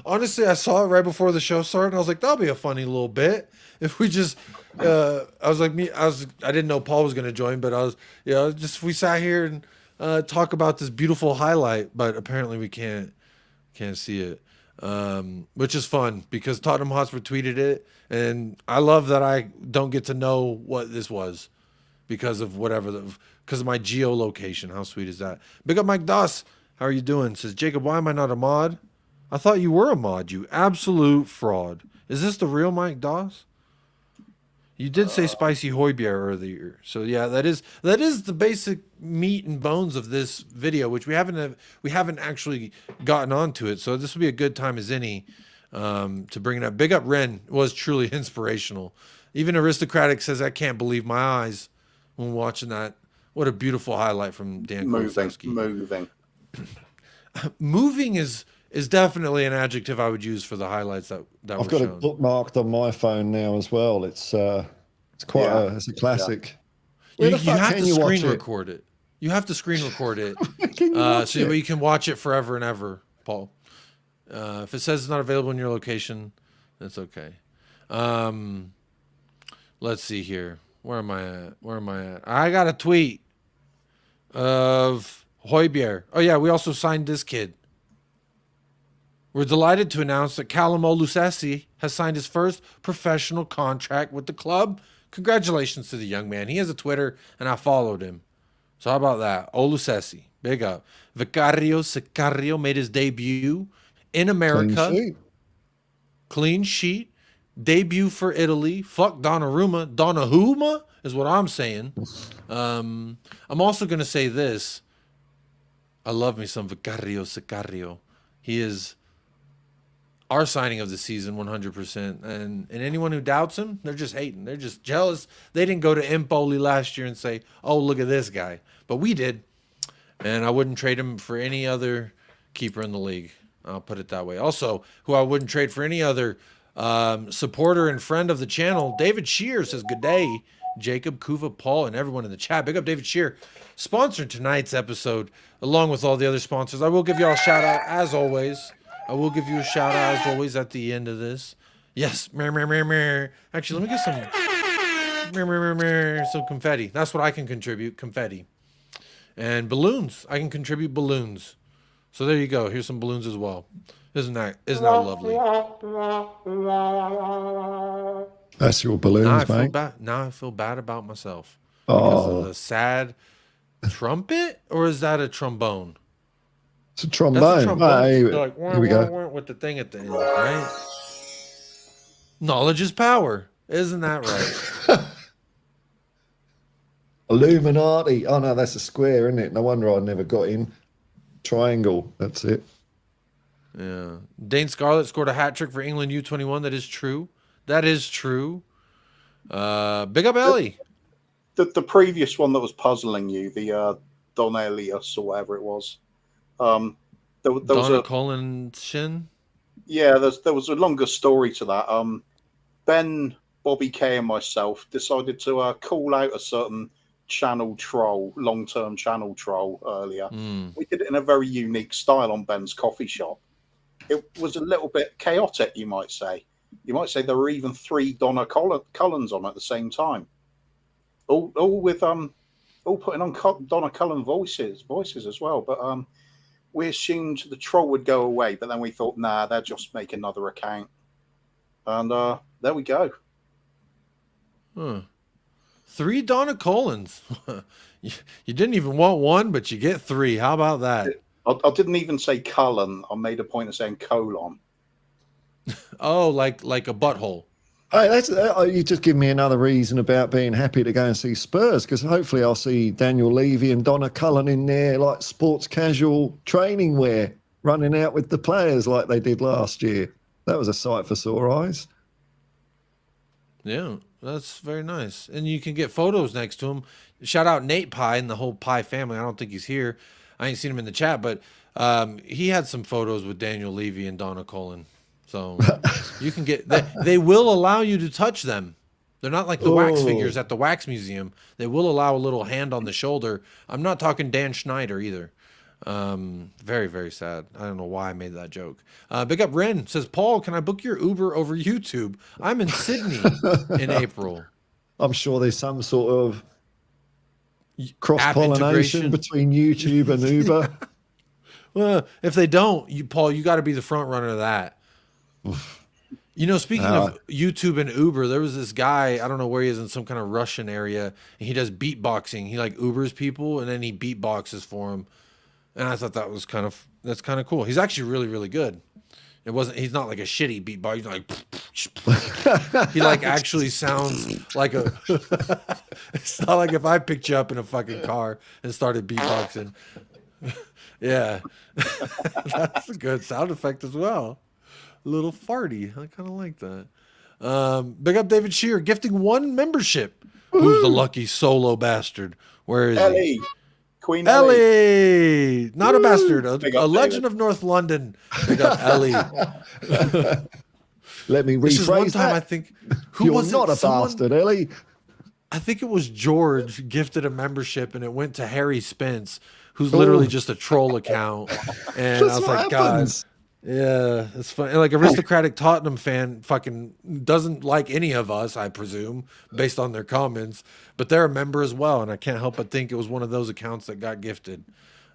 Honestly, I saw it right before the show started, and I was like, that'll be a funny little bit. If we just, I didn't know Paul was going to join, but we sat here and talk about this beautiful highlight, but apparently we can't see it, which is fun because Tottenham Hotspur tweeted it, and I love that I don't get to know what this was because of because of my geolocation. How sweet is that? Big up Mike Doss. How are you doing? Says Jacob, why am I not a mod? I thought you were a mod, you absolute fraud. Is this the real Mike Doss? You did say spicy Højbjerg earlier. So yeah, that is the basic meat and bones of this video, which we haven't actually gotten onto it. So this will be a good time as any to bring it up. Big up Ren was truly inspirational. Even Aristocratic says, I can't believe my eyes when watching that. What a beautiful highlight from Dan Kulusevski. Moving is definitely an adjective I would use for the highlights that I've got it bookmarked on my phone now as well. It's quite it's a classic. Yeah. You have to screen record it. You have to screen record it so you can watch it forever and ever, Paul. If it says it's not available in your location, that's okay. Let's see here. Where am I at? I got a tweet of Højbjerg. Oh, yeah, we also signed this kid. We're delighted to announce that Callum Kulusevski has signed his first professional contract with the club. Congratulations to the young man. He has a Twitter, and I followed him. So how about that? Kulusevski, big up. Vicario Sicario made his debut in America. Clean sheet. Debut for Italy. Fuck Donnarumma. Donnarumma is what I'm saying. I'm also going to say this. I love me some Vicario Sicario. He is our signing of the season 100%. And anyone who doubts him, they're just hating. They're just jealous. They didn't go to Empoli last year and say, oh, look at this guy. But we did. And I wouldn't trade him for any other keeper in the league. I'll put it that way. Also, who I wouldn't trade for any other supporter and friend of the channel, David Shear says, good day, Jacob, Kuva, Paul, and everyone in the chat. Big up David Shear, sponsored tonight's episode, along with all the other sponsors. I will give you all a shout out, as always. I will give you a shout out, as always, at the end of this. Yes. Actually, let me get some confetti. That's what I can contribute, confetti. And balloons. I can contribute balloons. So there you go. Here's some balloons as well. Isn't that lovely? That's your balloons, mate. Now I feel bad about myself. Oh. Because of the sad trumpet, or is that a trombone? It's a trombone. That's a trombone. Like, here we go. With the thing at the end, right? Knowledge is power. Isn't that right? Illuminati. Oh, no, that's a square, isn't it? No wonder I never got in. Triangle. That's it. Yeah. Dane Scarlett scored a hat trick for England U21. That is true. That is true. Big up Ellie. The previous one that was puzzling you, the Don Elias or whatever it was. There was a Colin Shin. Yeah, there was a longer story to that. Ben, Bobby K, and myself decided to call out a certain channel troll, long-term channel troll earlier. We did it in a very unique style on Ben's coffee shop. It was a little bit chaotic, you might say. You might say there were even 3 Donna Cullens on at the same time. All putting on Donna Cullen voices as well. But we assumed the troll would go away, but then we thought, nah, they'll just make another account. And there we go. 3 Donna Collins. You didn't even want 1, but you get 3. How about that? I didn't even say Cullen. I made a point of saying colon. Oh, like a butthole. Hey, you just give me another reason about being happy to go and see Spurs, because hopefully I'll see Daniel Levy and Donna Cullen in there like sports casual training wear, running out with the players like they did last year. That was a sight for sore eyes. Yeah, that's very nice. And you can get photos next to him. Shout out Nate Pie and the whole Pie family. I don't think he's here. I ain't seen him in the chat, but he had some photos with Daniel Levy and Donna Cullen. So you can get, they will allow you to touch them. They're not like the wax figures at the Wax Museum. They will allow a little hand on the shoulder. I'm not talking Dan Schneider either. Very, very sad. I don't know why I made that joke. Big up Ren says, Paul, can I book your Uber over YouTube? I'm in Sydney in April. I'm sure there's some sort of cross-pollination between YouTube and Uber. Well, if they don't, Paul, you got to be the front runner of that. You know, speaking of YouTube and Uber, there was this guy, I don't know where he is, in some kind of Russian area, and he does beatboxing. He like Ubers people, and then he beatboxes for them. And I thought that's kind of cool. He's actually really, really good. He's not like a shitty beatbox. He's like, he like actually sounds like a, it's not like if I picked you up in a fucking car and started beatboxing. Yeah. That's a good sound effect as well. A little farty. I kind of like that. Big up David Shear, gifting 1 membership. Woo! Who's the lucky solo bastard? Where is Ellie? he? Queen Ellie. Not a bastard. A legend of North London. Big up Ellie. Let me rephrase one time, that. I think. You're was not a bastard, Ellie. I think it was George gifted a membership, and it went to Harry Spence, who's literally just a troll account. And I was like, God, yeah, it's funny. Like aristocratic Tottenham fan fucking doesn't like any of us, I presume, based on their comments. But they're a member as well, and I can't help but think it was one of those accounts that got gifted.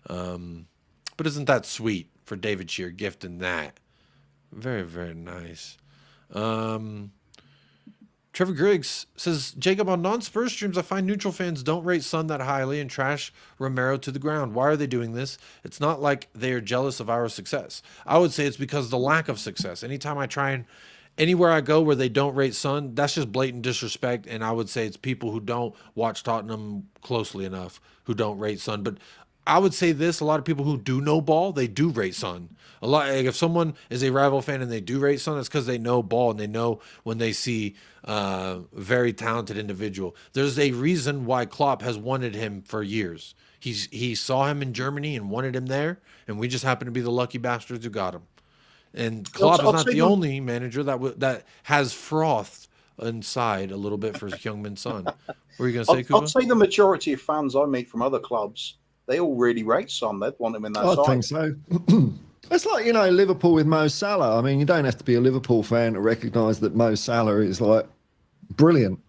But isn't that sweet for David Shear gifting that? Very, very nice. Trevor Griggs says, Jacob, on non-Spurs streams, I find neutral fans don't rate Son that highly and trash Romero to the ground. Why are they doing this? It's not like they are jealous of our success. I would say it's because of the lack of success. Anytime I try and anywhere I go where they don't rate Son, that's just blatant disrespect. And I would say it's people who don't watch Tottenham closely enough who don't rate Son. But I would say this, a lot of people who do know ball, they do rate Son. A lot. Like if someone is a rival fan and they do rate Son, it's because they know ball and they know when they see very talented individual. There's a reason why Klopp has wanted him for years. He saw him in Germany and wanted him there, and we just happen to be the lucky bastards who got him. And Klopp is not the only manager that has frothed inside a little bit for Heung-min Son. What were you going to say, Kuba? I'd say the majority of fans I meet from other clubs, they all really rate Son. They'd want him in that side. I think so. It's like, Liverpool with Mo Salah. I mean, you don't have to be a Liverpool fan to recognise that Mo Salah is like brilliant.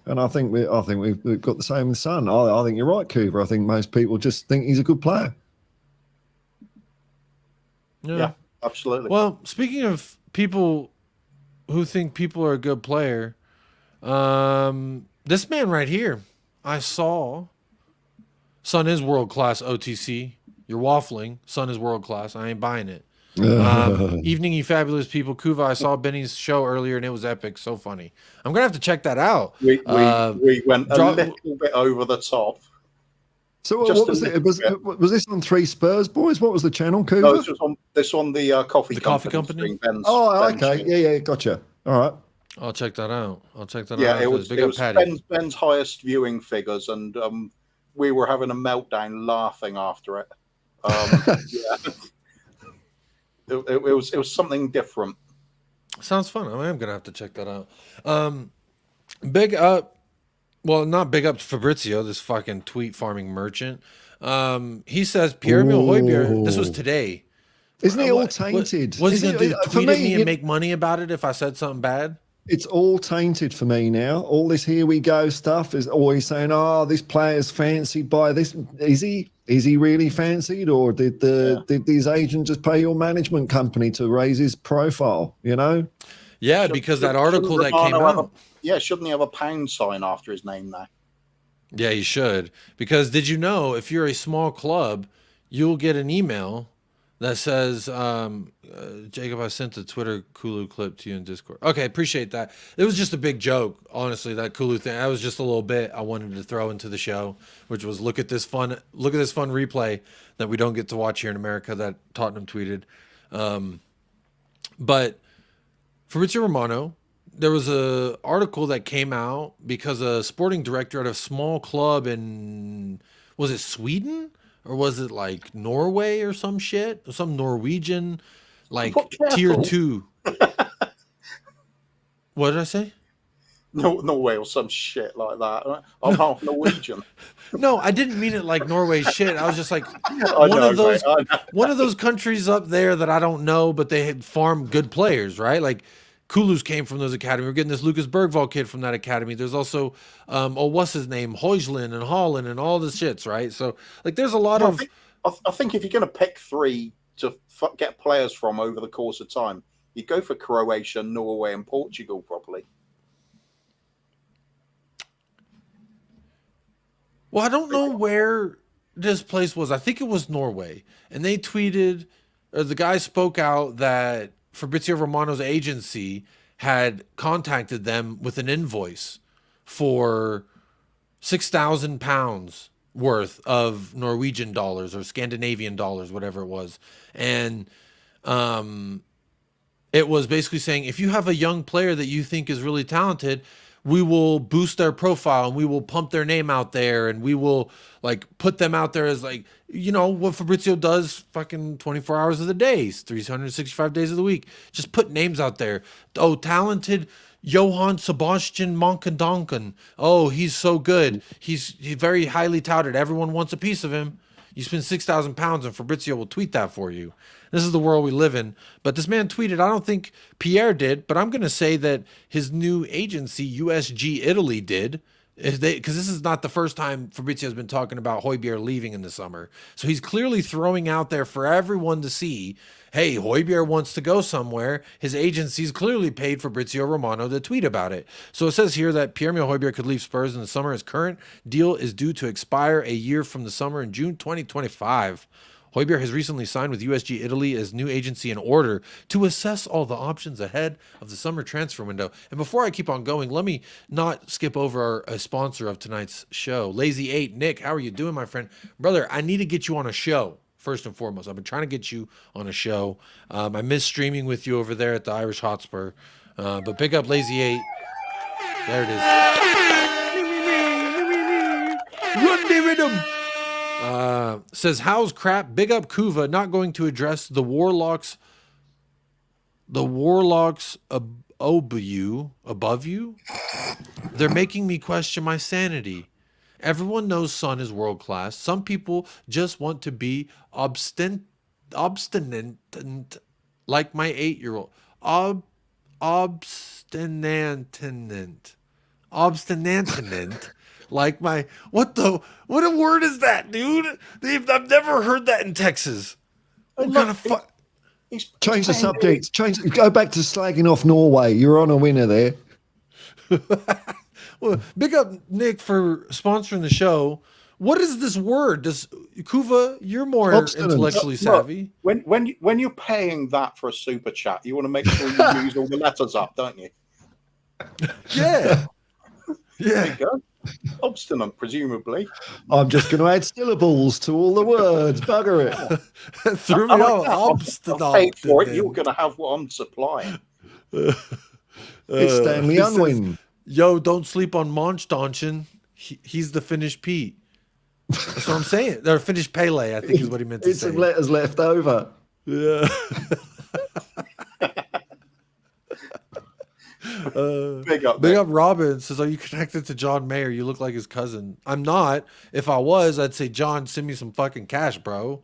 And I think we've got the same with Son. I think you're right, Coover. I think most people just think he's a good player. Yeah, absolutely. Well, speaking of people who think people are a good player, this man right here, I saw. Son is world class. OTC. You're waffling. Son is world class. I ain't buying it. Evening, you fabulous people. Kuva, I saw Benny's show earlier and it was epic. So funny. I'm gonna have to check that out. We went a little bit over the top. So what was it? Was this on Three Spurs Boys? What was the channel, Kuva? No, this was on the coffee company. Okay. Yeah, gotcha. All right. I'll check that out. Yeah, it was Ben's highest viewing figures, and we were having a meltdown laughing after it. It was something different. Sounds fun. I am gonna have to check that out. Big up. Well, not big up to Fabrizio, this fucking tweet farming merchant. He says Pierre-Emile Højbjerg. This was today. Isn't it all tainted? Was he going to tweet at me and make money about it if I said something bad? It's all tainted for me now. All this here we go stuff is always saying, "Oh, this player's fancied by this." Is he? Is he really fancied, or did his agent just pay your management company to raise his profile? Yeah, because that article that came out. Shouldn't he have a pound sign after his name now? Yeah, he should. Because did you know if you're a small club, you'll get an email that says, Jacob, I sent the Twitter Kulu clip to you in Discord. Okay, appreciate that. It was just a big joke, honestly, that Kulu thing. That was just a little bit I wanted to throw into the show, which was look at this fun replay that we don't get to watch here in America that Tottenham tweeted. But Fabrizio Romano, there was a article that came out because a sporting director at a small club in, was it Sweden? Or was it like Norway or some shit? Some Norwegian, like tier 2. What did I say? Norway or some shit like that. I'm half Norwegian. No, I didn't mean it like Norway shit. I was just like one of those countries up there that I don't know, but they had farmed good players, right? Like Kulus came from those academies. We're getting this Lucas Bergvall kid from that academy. There's also, what's his name? Højlund and Holland and all the shits, right? So, like, there's a lot of... I think if you're going to pick 3 to get players from over the course of time, you go for Croatia, Norway, and Portugal, probably. Well, I don't know where this place was. I think it was Norway. And they tweeted, or the guy spoke out that Fabrizio Romano's agency had contacted them with an invoice for £6,000 worth of Norwegian dollars or Scandinavian dollars, whatever it was. And it was basically saying, if you have a young player that you think is really talented, we will boost their profile and we will pump their name out there and we will like put them out there as like, what Fabrizio does fucking 24 hours of the day, 365 days of the week. Just put names out there. Oh, talented Johann Sebastian Monkadonken. Oh, he's so good. He's very highly touted. Everyone wants a piece of him. You spend 6,000 pounds and Fabrizio will tweet that for you. This is the world we live in. But this man tweeted, I don't think Pierre did, but I'm going to say that his new agency, USG Italy, did. Because this is not the first time Fabrizio's been talking about Højbjerg leaving in the summer. So he's clearly throwing out there for everyone to see, hey, Højbjerg wants to go somewhere. His agency's clearly paid Fabrizio Romano to tweet about it. So it says here that Pierre-Emile Højbjerg could leave Spurs in the summer. His current deal is due to expire a year from the summer in June 2025. Højbjerg has recently signed with USG Italy as new agency in order to assess all the options ahead of the summer transfer window. And before I keep on going, let me not skip over a sponsor of tonight's show, Lazy 8. Nick, how are you doing, my friend? Brother, I need to get you on a show, first and foremost. I've been trying to get you on a show. I miss streaming with you over there at the Irish Hotspur. But pick up Lazy 8. There it is. Run the rhythm. Says, how's crap? Big up Kuva, not going to address the warlocks above you. They're making me question my sanity. Everyone knows Son is world class. Some people just want to be obstinate like my 8-year-old. Obstinate. Like my, what a word is that, dude? I've never heard that in Texas. What kind of Change the subject. Go back to slagging off Norway. You're on a winner there. Well, big up Nick for sponsoring the show. What is this word? Does Kuva? You're more intellectually savvy. When you're paying that for a super chat, you want to make sure you use all the letters up, don't you? Yeah. There you go. Obstinate, presumably. I'm just going to add syllables to all the words. Bugger it. Threw me off. Obstinate. I paid for it. You're going to have what I'm supplying. It's Stanley Unwin. Yo, don't sleep on Monchdonchin. He's the Finnish Pete. That's what I'm saying. They're Finnish Pele, I think is what he meant to say. Some letters left over. Yeah. Big up Robin says, are you connected to John Mayer? You look like his cousin. I'm not. If I was, I'd say, John, send me some fucking cash, bro.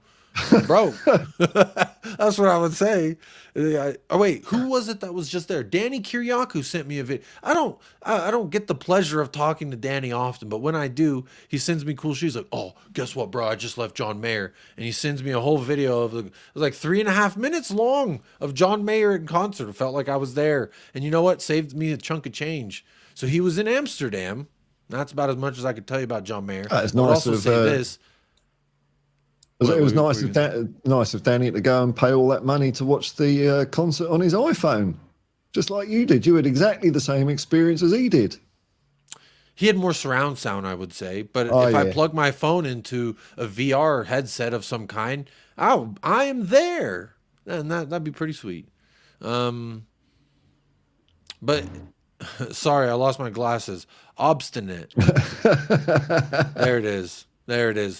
That's what I would say. Oh wait, who was it that was just there? Danny Kiriakou sent me a video. I don't get the pleasure of talking to Danny often, but when I do, he sends me cool shoes. Like, oh, guess what, bro? I just left John Mayer, and he sends me a whole video of it was like 3.5 minutes long of John Mayer in concert. It felt like I was there, and you know what? Saved me a chunk of change. So he was in Amsterdam. That's about as much as I could tell you about John Mayer. It's nice of this. It was nice of Danny to go and pay all that money to watch the concert on his iPhone, just like you did. You had exactly the same experience as he did. He had more surround sound, I would say. But if I plug my phone into a VR headset of some kind, I am there. And that'd be pretty sweet. But sorry, I lost my glasses. Obstinate. There it is.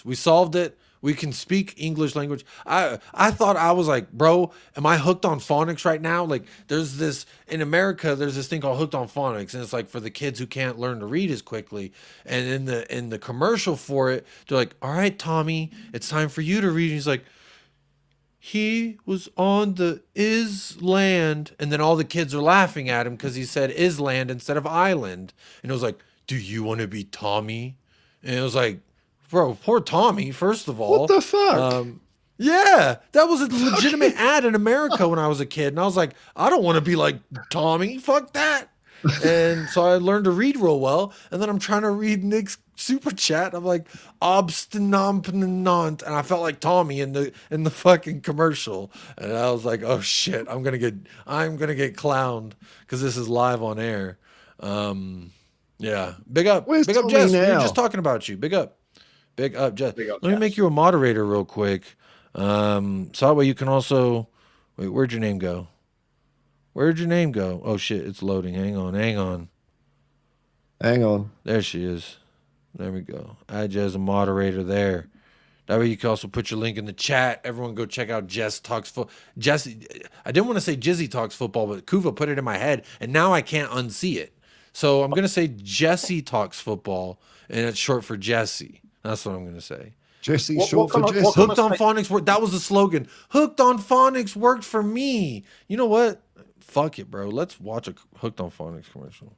We solved it. We can speak English language. I thought I was like, bro, am I hooked on phonics right now? Like, there's this in America. There's this thing called hooked on phonics, and it's like for the kids who can't learn to read as quickly. And in the commercial for it, they're like, all right, Tommy, it's time for you to read. And he's like, he was on the island, and then all the kids are laughing at him because he said island instead of island. And it was like, do you want to be Tommy? And it was like, bro, poor Tommy, first of all. What the fuck? Yeah, that was a legitimate ad in America when I was a kid. And I was like, I don't want to be like Tommy. Fuck that. And so I learned to read real well. And then I'm trying to read Nick's super chat. I'm like, obstinant. And I felt like Tommy in the fucking commercial. And I was like, oh shit, I'm gonna get clowned because this is live on air. Yeah. Big up. Where's Big up, Tommy Jess. now? We were just talking about you. Big up, Jess. Let me make you a moderator real quick. So that way you can also wait, where'd your name go? Oh shit, it's loading. Hang on. There she is. There we go. Add you as a moderator there. That way you can also put your link in the chat. Everyone go check out Jess Talks Football. Jesse, I didn't want to say Jizzy Talks Football, but Kuva put it in my head, and now I can't unsee it. So I'm going to say Jesse Talks Football, and it's short for Jesse. That's what I'm going to say. Jesse, What- short what for kind of- Jesse. what Hooked on phonics worked. That was the slogan. Hooked on phonics worked for me. You know what? Fuck it, bro. Let's watch a Hooked on Phonics commercial.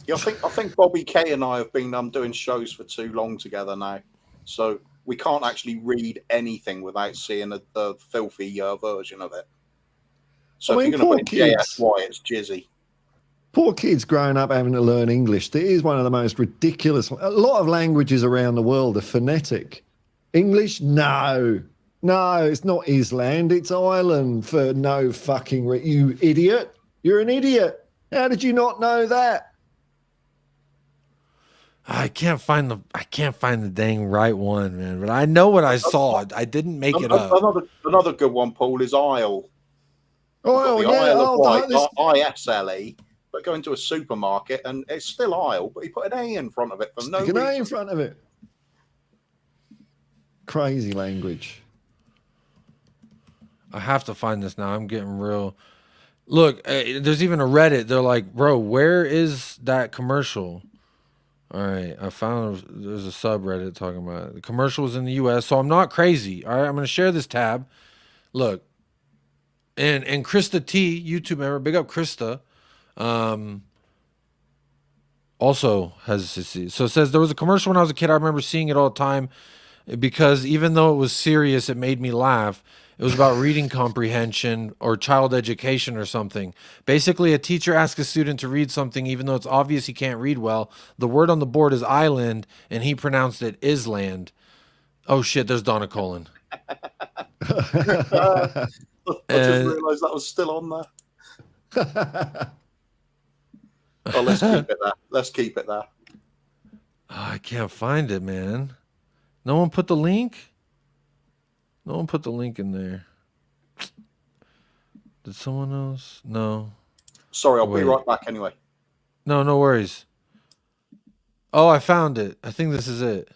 Yeah, I think Bobby K and I have been doing shows for too long together now, so we can't actually read anything without seeing the filthy version of it. So I if mean, you're going to poor put kids. JSY, it's Jizzy. Poor kids growing up having to learn English. It is one of the most ridiculous. A lot of languages around the world are phonetic. English, no. No, it's not Island. It's Ireland for no fucking you idiot. You're an idiot. How did you not know that? I can't find the dang right one, man. But I know what I saw. I didn't make it up. Another good one, Paul, is Isle. Oh, the yeah. Isle of Wight, this- ISLE, but go into a supermarket and it's still Isle, but he put an A in front of it for no Stick an A reason. in front of it. Crazy language. I have to find this now. I'm getting real. Look, there's even a Reddit. They're like, bro, where is that commercial? All right, I found there's a subreddit talking about it. The commercial was in the U.S., so I'm not crazy. All right, I'm going to share this tab. Look, and Krista T, YouTube member, big up Krista, also has so it says there was a commercial when I was a kid. I remember seeing it all the time because even though it was serious, it made me laugh. It was about reading comprehension or child education or something. Basically, a teacher asks a student to read something even though it's obvious he can't read well. The word on the board is island, and he pronounced it island. Oh, shit, there's Donna Colin. I just realised that was still on there. Oh, let's keep it there. Let's keep it there. Oh, I can't find it, man. No one put the link? No one put the link in there. Did someone else? No. Sorry, I'll Wait. be right back anyway. No, no worries. Oh, I found it. I think this is it.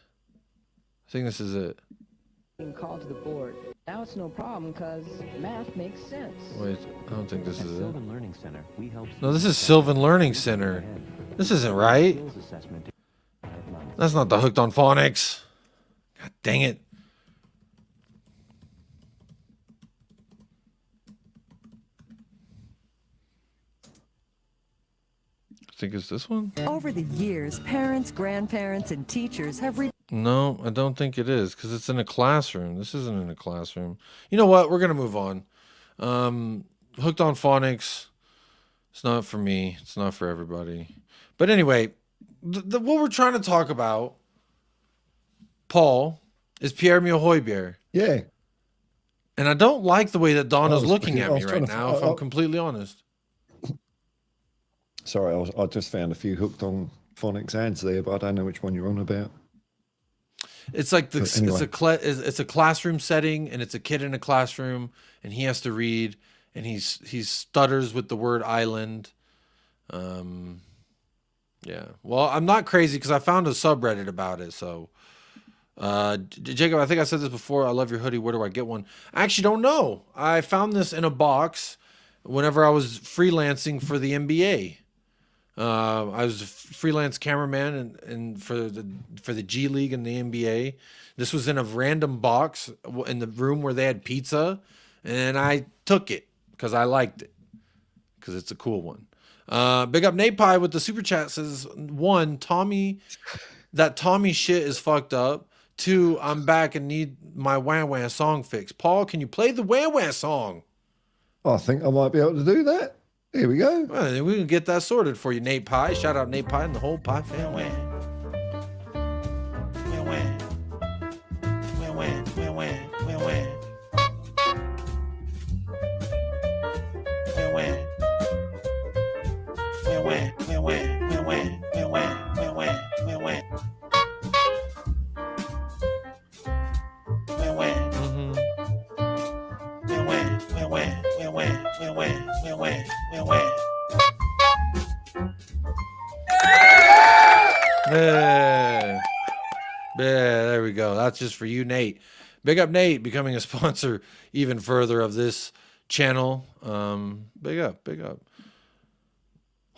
Call to the board. Now it's no problem because math makes sense. Wait, I don't think this is it. Sylvan Learning Center, we help No, this is Sylvan Learning Center. This isn't right. skills assessment. That's not the Hooked on Phonics. God dang it. I think it's this one. Over the years, parents, grandparents, and teachers have No, I don't think it is because it's in a classroom. This isn't in a classroom. You know what? We're going to move on. Hooked on Phonics. It's not for me. It's not for everybody. But anyway, what we're trying to talk about, Paul, is Pierre-Emile Højbjerg. Yeah. And I don't like the way that Donna's was looking looking- at I me was right trying to- now, if I'm completely honest. Sorry, I just found a few Hooked on Phonics ads there, but I don't know which one you're on about. It's like the, But anyway. it's a classroom setting, and it's a kid in a classroom, and he has to read, and he stutters with the word island. Yeah. Well, I'm not crazy because I found a subreddit about it. So, Jacob, I think I said this before. I love your hoodie. Where do I get one? I actually don't know. I found this in a box whenever I was freelancing for the NBA. I was a freelance cameraman and for the G League and the NBA. This was in a random box in the room where they had pizza, and I took it because I liked it because it's a cool one. Big up Nate Pie with the super chat says, 1, Tommy shit is fucked up. 2, I'm back and need my wah wah song fixed. Paul, can you play the wah wah song? I think I might be able to do that. Here we go. Well, then we can get that sorted for you, Nate Pie. Shout out Nate Pie and the whole Pie family. Yeah, there we go. That's just for you, Nate. Big up, Nate, becoming a sponsor even further of this channel. Big up, big up.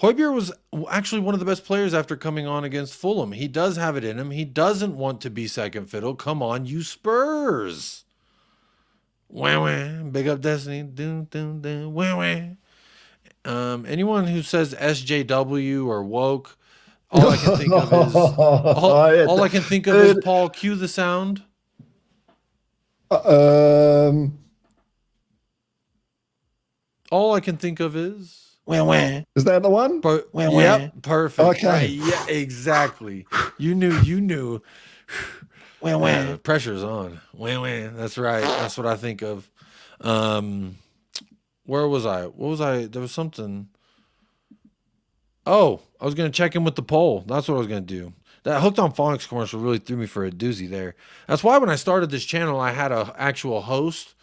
Højbjerg was actually one of the best players after coming on against Fulham. He does have it in him. He doesn't want to be second fiddle. Come on, you Spurs. Wah, wah. Big up Destiny. Doom, doom, doom. Wah, wah. Anyone who says SJW or woke, all I can think of is all I can think of is Paul. Cue the sound. All I can think of is. Is that the one? Yep, perfect. Okay. Right, yeah, exactly. You knew. The pressure's on. That's right. That's what I think of. Where was I? What was I? There was something. Oh, I was going to check in with the poll. That's what I was going to do. That Hooked on Phonics commercial really threw me for a doozy there. That's why when I started this channel, I had an actual host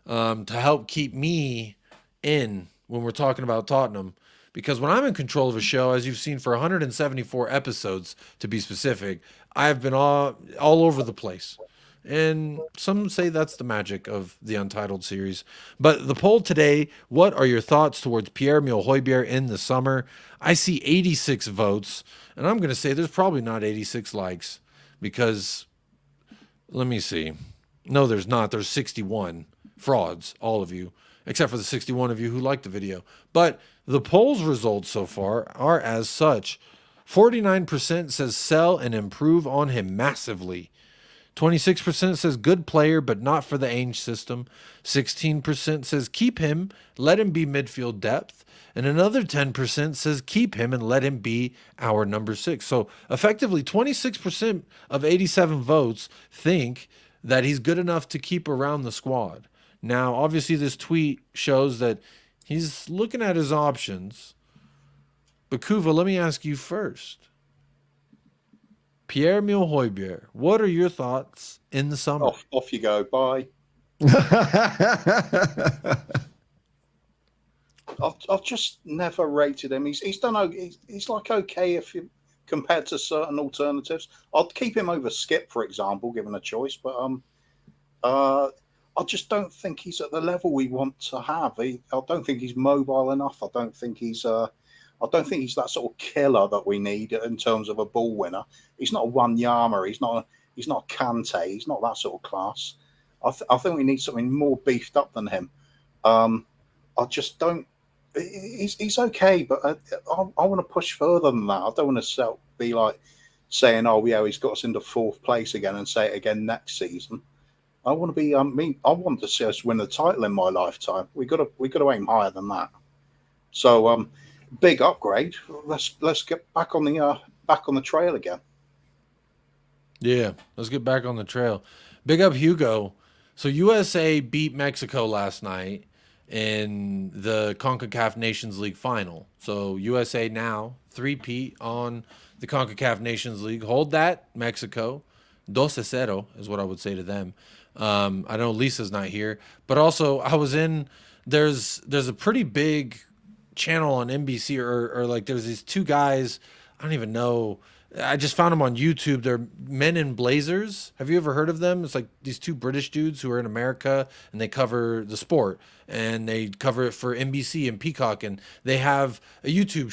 to help keep me in when we're talking about Tottenham. Because when I'm in control of a show, as you've seen for 174 episodes, to be specific, I've been all over the place. And some say that's the magic of the Untitled series. But the poll today, what are your thoughts towards Pierre-Emile Højbjerg in the summer? I see 86 votes, and I'm going to say there's probably not 86 likes because, let me see. No, there's not. There's 61 frauds, all of you, except for the 61 of you who liked the video. But the poll's results so far are as such. 49% says sell and improve on him massively. 26% says good player, but not for the Ainge system. 16% says keep him, let him be midfield depth. And another 10% says keep him and let him be our number 6. So effectively 26% of 87 votes think that he's good enough to keep around the squad. Now, obviously this tweet shows that he's looking at his options. But Kuva, let me ask you first. Pierre-Emile Højbjerg, what are your thoughts in the summer? Off you go. Bye. I've just never rated him. He's done. He's like okay if you compared to certain alternatives. I'd keep him over Skip, for example, given a choice. But I just don't think he's at the level we want to have. I don't think he's mobile enough. I don't think he's that sort of killer that we need in terms of a ball winner. He's not a Wanyama. He's not a Kante. He's not that sort of class. I think we need something more beefed up than him. I just don't. He's okay, but I want to push further than that. I don't want to be like saying, "Oh, yeah, he's got us into 4th place again," and say it again next season. I want to be. I want to see us win the title in my lifetime. We got to aim higher than that. So, big upgrade. Let's get back on the trail again. Yeah, let's get back on the trail. Big up Hugo. So USA beat Mexico last night in the CONCACAF Nations League final. So USA now 3-peat on the CONCACAF Nations League. Hold that, Mexico. 2-0 is what I would say to them. I know Lisa's not here, but also I was in. There's a pretty big channel on NBC or like there's these two guys. I don't even know. I just found them on YouTube. They're Men in Blazers. Have you ever heard of them? It's like these two British dudes who are in America and they cover the sport and they cover it for NBC and Peacock, and they have a YouTube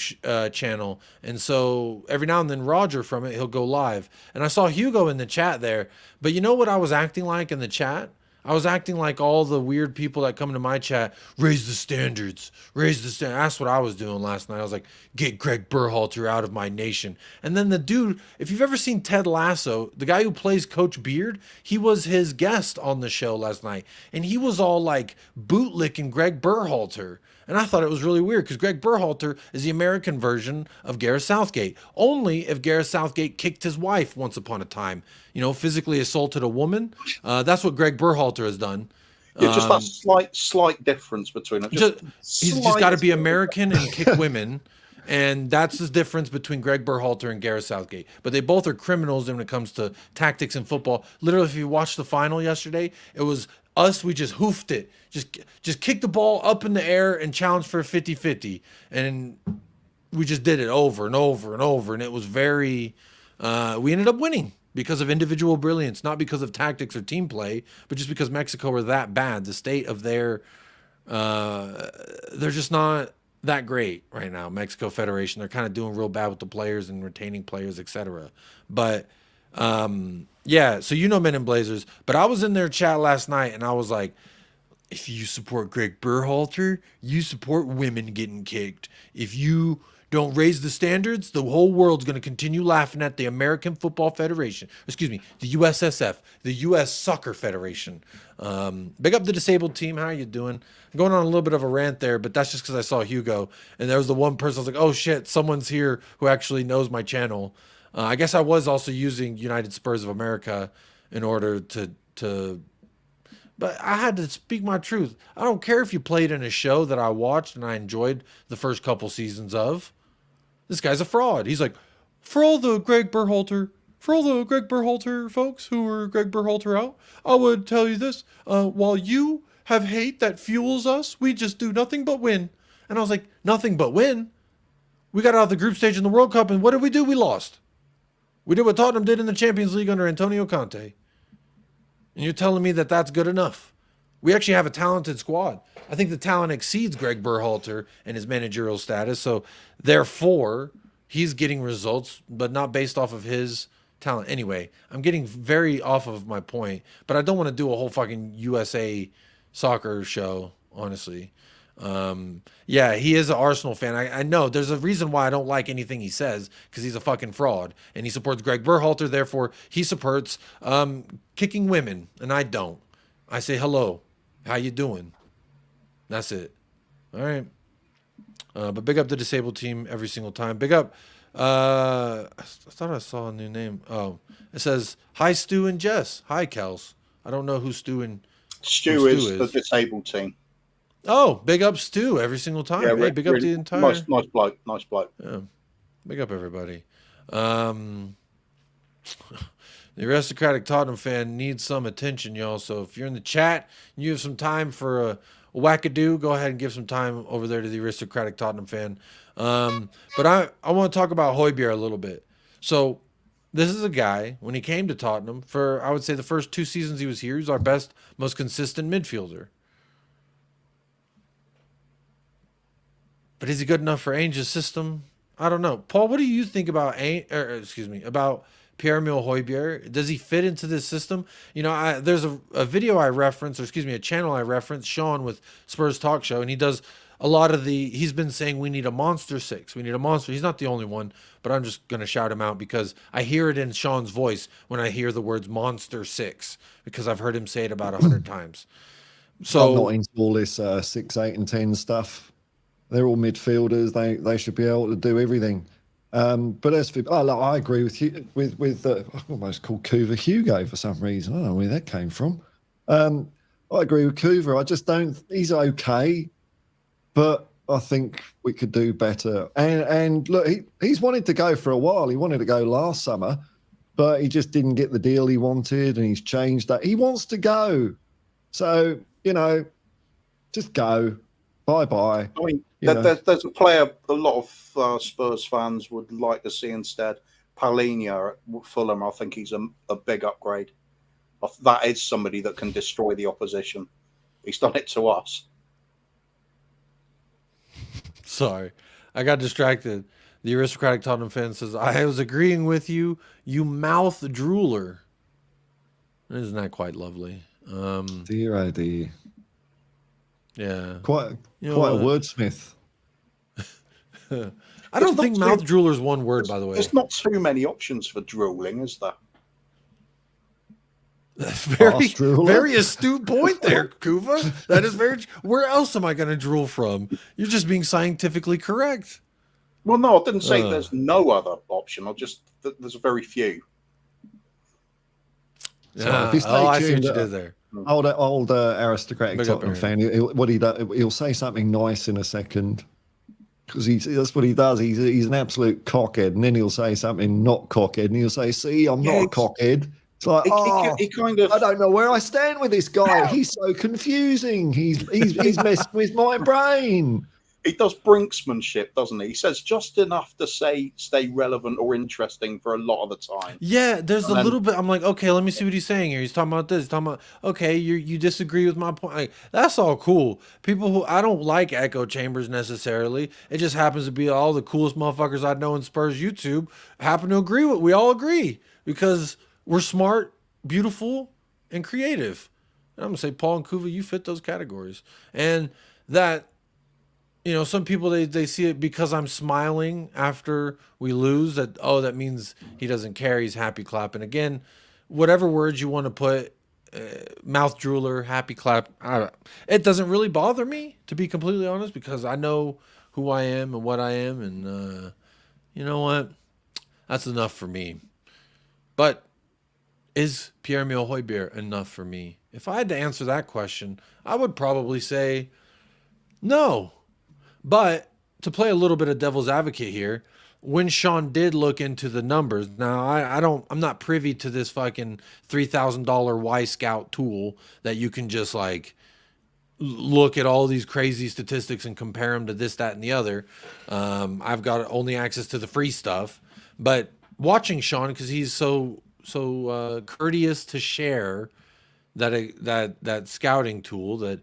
channel. And so every now and then Roger from it, he'll go live. And I saw Hugo in the chat there. But you know what I was acting like in the chat? I was acting like all the weird people that come into my chat, raise the standards, raise the standards. That's what I was doing last night. I was like, get Greg Berhalter out of my nation. And then the dude, if you've ever seen Ted Lasso, the guy who plays Coach Beard, he was his guest on the show last night. And he was all like bootlicking Greg Berhalter. And I thought it was really weird because Greg Berhalter is the American version of Gareth Southgate. Only if Gareth Southgate kicked his wife once upon a time, physically assaulted a woman. That's what Greg Berhalter has done. Yeah, just that slight difference between them. He's just got to be American and kick women. And that's the difference between Greg Berhalter and Gareth Southgate. But they both are criminals when it comes to tactics in football. Literally, if you watched the final yesterday, it was us. We just hoofed it. Just kick the ball up in the air and challenge for a 50-50. And we just did it over and over and over. And it was very we ended up winning because of individual brilliance, not because of tactics or team play, but just because Mexico were that bad. The state of they're just not that great right now. Mexico Federation, they're kind of doing real bad with the players and retaining players, etc. But yeah, so Men in Blazers. But I was in their chat last night and I was like, if you support Greg Berhalter, you support women getting kicked. If you don't raise the standards, the whole world's going to continue laughing at the American Football Federation. Excuse me, the USSF, the U.S. Soccer Federation. Big up the disabled team. How are you doing? I'm going on a little bit of a rant there, but that's just because I saw Hugo. And there was the one person I was like, oh, shit, someone's here who actually knows my channel. I guess I was also using United Spurs of America in order to but I had to speak my truth. I don't care if you played in a show that I watched and I enjoyed the first couple seasons of. This guy's a fraud. He's like, for all the Greg Berhalter folks who were Greg Berhalter out, I would tell you this. While you have hate that fuels us, we just do nothing but win. And I was like, nothing but win? We got out of the group stage in the World Cup, and what did we do? We lost. We did what Tottenham did in the Champions League under Antonio Conte. And you're telling me that that's good enough? We actually have a talented squad. I think the talent exceeds Greg Berhalter and his managerial status. So therefore, he's getting results, but not based off of his talent. Anyway, I'm getting very off of my point, but I don't want to do a whole fucking USA soccer show, honestly. Yeah, he is an Arsenal fan. I know there's a reason why I don't like anything he says, because he's a fucking fraud and he supports Greg Berhalter. Therefore, he supports kicking women, and I don't. I say hello, how you doing? That's it. All right. But big up the disabled team every single time. Big up. I thought I saw a new name. Oh, it says hi Stu and Jess. Hi Kels. I don't know who Stu is. Stu is the disabled team. Oh, big up Stu every single time. Yeah, hey, big up the entire. Nice bloke. Nice bloke. Yeah, big up everybody. The aristocratic Tottenham fan needs some attention, y'all. So if you're in the chat and you have some time for a wackadoo, go ahead and give some time over there to the aristocratic Tottenham fan. But I want to talk about Højbjerg a little bit. So this is a guy, when he came to Tottenham, for I would say the first 2 seasons he was here, he was our best, most consistent midfielder. But is he good enough for Ainge's system? I don't know. Paul, what do you think about about Pierre-Emile Højbjerg? Does he fit into this system? You know, there's a video I reference, or a channel I reference, Sean with Spurs Talk Show, and he does a lot of he's been saying we need a monster 6. We need a monster. He's not the only one, but I'm just going to shout him out because I hear it in Sean's voice when I hear the words monster 6, because I've heard him say it about 100 times. So I'm not into all this 6, 8, and 10 stuff. They're all midfielders. They should be able to do everything. But as for I agree with you with I almost called Kuva Hugo for some reason. I don't know where that came from. I agree with Kuva. I just don't. He's okay, but I think we could do better. And look, he's wanted to go for a while. He wanted to go last summer, but he just didn't get the deal he wanted, and he's changed that. He wants to go, so just go. Bye-bye. I mean, there's a player a lot of Spurs fans would like to see instead. Palhinha at Fulham. I think he's a big upgrade. That is somebody that can destroy the opposition. He's done it to us. Sorry, I got distracted. The aristocratic Tottenham fan says, I was agreeing with you, you mouth drooler. Isn't that quite lovely? Dear, oh dear. Yeah. Quite a wordsmith. I don't think mouth drooler is one word, by the way. There's not too many options for drooling, is there? That's very astute point there, Kuva. That is very. Where else am I going to drool from? You're just being scientifically correct. Well, no, I didn't say there's no other option. There's very few. Yeah. I see what you did there. Old aristocratic Tottenham fan. He'll say something nice in a second, because that's what he does. He's an absolute cockhead, and then he'll say something not cockhead, and he'll say, "See, I'm not a cockhead." It's like, he kind of. I don't know where I stand with this guy. He's so confusing. He's messed with my brain. he does brinksmanship, doesn't he? He says just enough to stay relevant or interesting for a lot of the time. Yeah, there's a little bit. I'm like, okay, let me see what he's saying here. He's talking about this. He's talking about, okay, you disagree with my point. Like, that's all cool. People who I don't like echo chambers necessarily. It just happens to be all the coolest motherfuckers I know in Spurs YouTube happen to agree with. We all agree because we're smart, beautiful, and creative. And I'm gonna say, Paul and Kuva, you fit those categories, and that. You know, some people, they see it because I'm smiling after we lose, that, oh, that means he doesn't care, he's happy clapping. Again, whatever words you want to put, mouth drooler, happy clap, it doesn't really bother me, to be completely honest, because I know who I am and what I am, and you know what? That's enough for me. But is Pierre-Emile Højbjerg enough for me? If I had to answer that question, I would probably say no. But to play a little bit of devil's advocate here, when Sean did look into the numbers, now I'm not privy to this fucking $3,000 Y Scout tool that you can just like look at all these crazy statistics and compare them to this, that, and the other. I've got only access to the free stuff, but watching Sean, because he's so courteous to share that scouting tool, that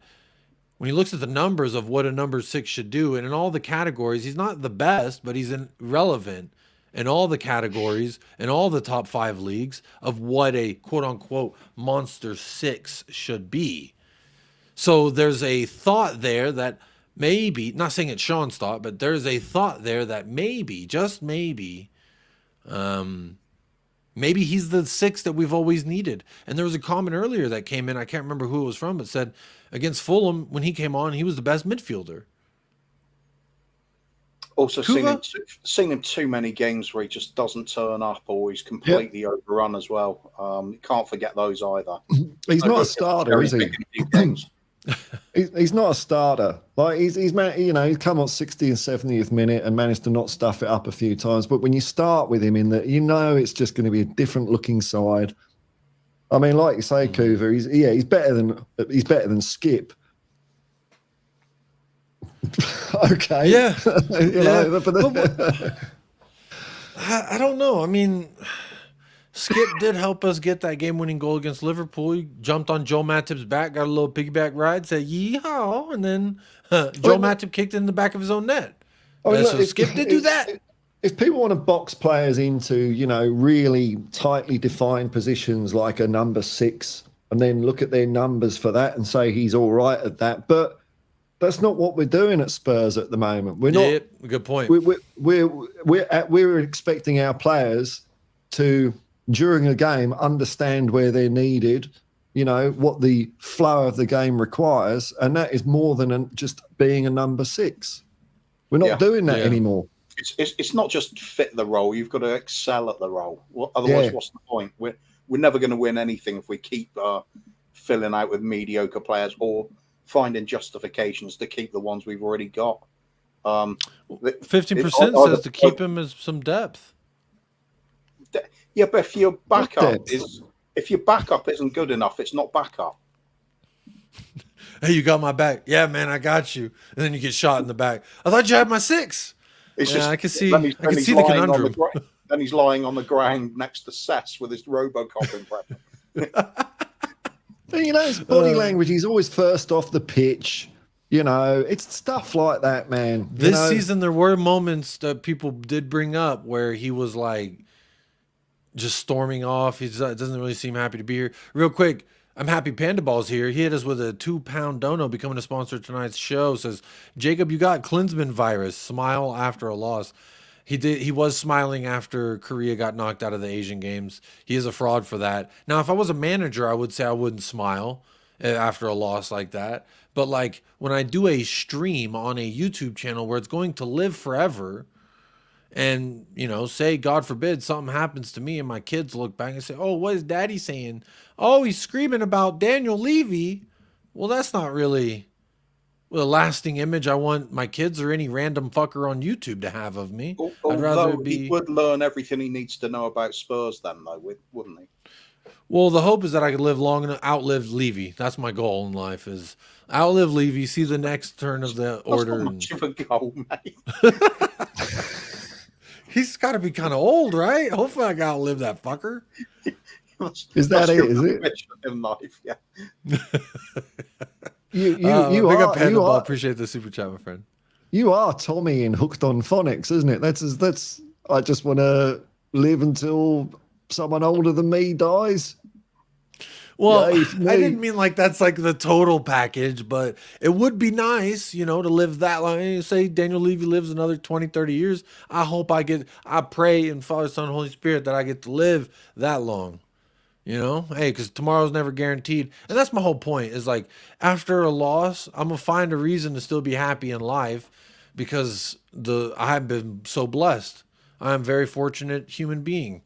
when he looks at the numbers of what a number 6 should do, and in all the categories, he's not the best, but he's relevant in all the categories and all the top 5 leagues of what a quote-unquote monster 6 should be. So there's a thought there that maybe, not saying it's Sean's thought, but there's a thought there that maybe, just maybe, maybe he's the 6 that we've always needed. And there was a comment earlier that came in, I can't remember who it was from, but said, against Fulham, when he came on, he was the best midfielder. Also, seen him too many games where he just doesn't turn up, or he's completely overrun as well. You can't forget those either. He's not a starter, is he? He's not a starter. Like he's you know, he's come on 60th and 70th minute and managed to not stuff it up a few times. But when you start with him in that, you know, it's just going to be a different looking side. I mean, like you say, Kuva, he's better than Skip. Okay. Yeah. Know, I don't know. I mean, Skip did help us get that game-winning goal against Liverpool. He jumped on Joel Matip's back, got a little piggyback ride, said yeehaw, and then Joel Matip kicked it in the back of his own net. So Skip did do that. If people want to box players into, you know, really tightly defined positions like a number 6, and then look at their numbers for that and say he's all right at that, but that's not what we're doing at Spurs at the moment. We're not. Yeah, good point. We're expecting our players to, during a game, understand where they're needed, you know, what the flow of the game requires, and that is more than just being a number 6. We're not doing that anymore. It's not just fit the role. You've got to excel at the role. Otherwise, what's the point? We're never going to win anything if we keep filling out with mediocre players or finding justifications to keep the ones we've already got. 15% says to keep him as some depth. Yeah, but if your backup isn't good enough, it's not backup. Hey, you got my back. Yeah, man, I got you. And then you get shot in the back. I thought you had my 6. It's I can see the conundrum. Then he's lying on the ground next to Sess with his RoboCop impression. You know, his body language, he's always first off the pitch. You know, it's stuff like that, man. This season, there were moments that people did bring up where he was like just storming off. He doesn't really seem happy to be here. Real quick, I'm happy Panda Ball's here. He hit us with a 2-pound dono, becoming a sponsor of tonight's show. Says, Jacob, you got Klinsmann virus. Smile after a loss. He was smiling after Korea got knocked out of the Asian Games. He is a fraud for that. Now, if I was a manager, I would say I wouldn't smile after a loss like that. But like when I do a stream on a YouTube channel where it's going to live forever, and, you know, say, God forbid, something happens to me and my kids look back and say, oh, what is daddy saying? Oh, he's screaming about Daniel Levy. Well, that's not really a lasting image I want my kids or any random fucker on YouTube to have of me. I'd rather he would learn everything he needs to know about Spurs then, though, wouldn't he? Well, the hope is that I could live long enough, outlive Levy. That's my goal in life: is outlive Levy, see the next turn of the order. That's not much of a goal, mate. He's got to be kind of old, right? Hopefully, I can outlive that fucker. Is that it? Is it? In life, yeah. You Big are. up Handball. Appreciate the super chat, my friend. You are Tommy in Hooked on Phonics, isn't it? That's. I just want to live until someone older than me dies. Well, I didn't mean like that's like the total package, but it would be nice, to live that long. Say Daniel Levy lives another 20, 30 years. I pray in Father, Son, Holy Spirit that I get to live that long. Hey, because tomorrow's never guaranteed. And that's my whole point is like after a loss, I'm going to find a reason to still be happy in life because I've been so blessed. I'm a very fortunate human being.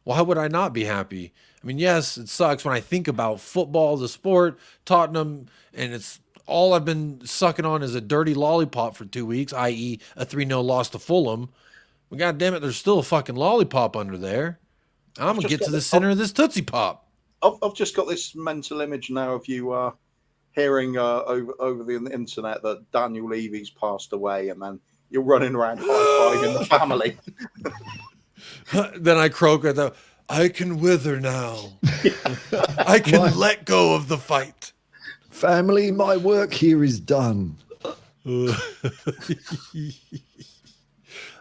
Why would I not be happy? I mean, yes, it sucks when I think about football, the sport, Tottenham, and it's all I've been sucking on is a dirty lollipop for 2 weeks, i.e. a 3-0 loss to Fulham. But God damn it, there's still a fucking lollipop under there. I'm going to get to the center of this Tootsie Pop. I've just got this mental image now of you hearing over the internet that Daniel Levy's passed away, and then you're running around high-fiving the family. Then I croak at I can wither now. I can let go of the fight. Family, my work here is done.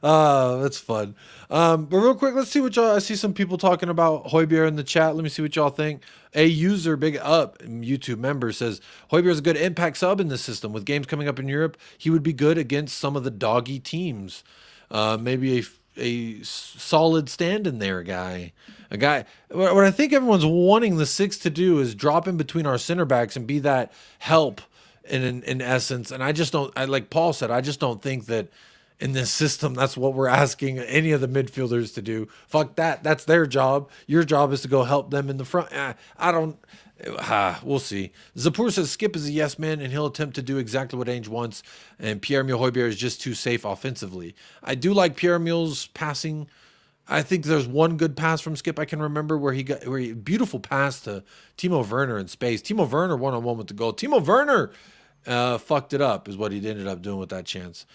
That's fun. But real quick, let's see what y'all. I see some people talking about Højbjerg in the chat. Let me see what y'all think. A user, big up, YouTube member says Højbjerg is a good impact sub in this system. With games coming up in Europe, he would be good against some of the doggy teams. Maybe a solid stand-in there guy. A guy. What I think everyone's wanting the six to do is drop in between our center backs and be that help in essence. And I just don't. Like Paul said, I just don't think that. In this system, that's what we're asking any of the midfielders to do. Fuck that. That's their job. Your job is to go help them in the front. We'll see. Zapur says Skip is a yes man, and he'll attempt to do exactly what Ainge wants. And Pierre-Emile Højbjerg is just too safe offensively. I do like Pierre-Emile's passing. I think there's one good pass from Skip I can remember where he beautiful pass to Timo Werner in space. Timo Werner one-on-one with the goal. Timo Werner fucked it up is what he ended up doing with that chance.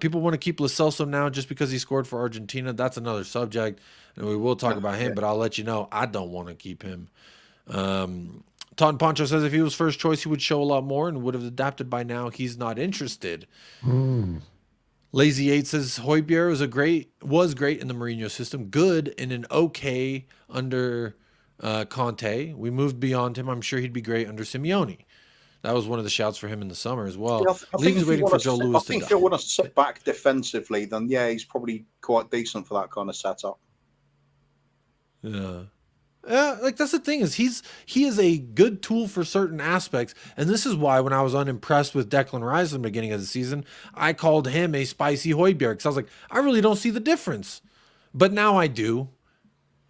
People want to keep Lo Celso now just because he scored for Argentina. That's another subject, and we will talk about him, but I'll let you know I don't want to keep him. Ton Poncho says if he was first choice, he would show a lot more and would have adapted by now. He's not interested. Lazy 8 says Højbjerg was great in the Mourinho system, good in an okay under Conte. We moved beyond him. I'm sure he'd be great under Simeone. That was one of the shouts for him in the summer as well. Yeah, I think waiting for Joe Lewis I think if you want to sit back defensively, then yeah, he's probably quite decent for that kind of setup. Yeah. Like that's the thing is he is a good tool for certain aspects, and this is why when I was unimpressed with Declan Rice in the beginning of the season, I called him a spicy Højbjerg because I was like, I really don't see the difference, but now I do.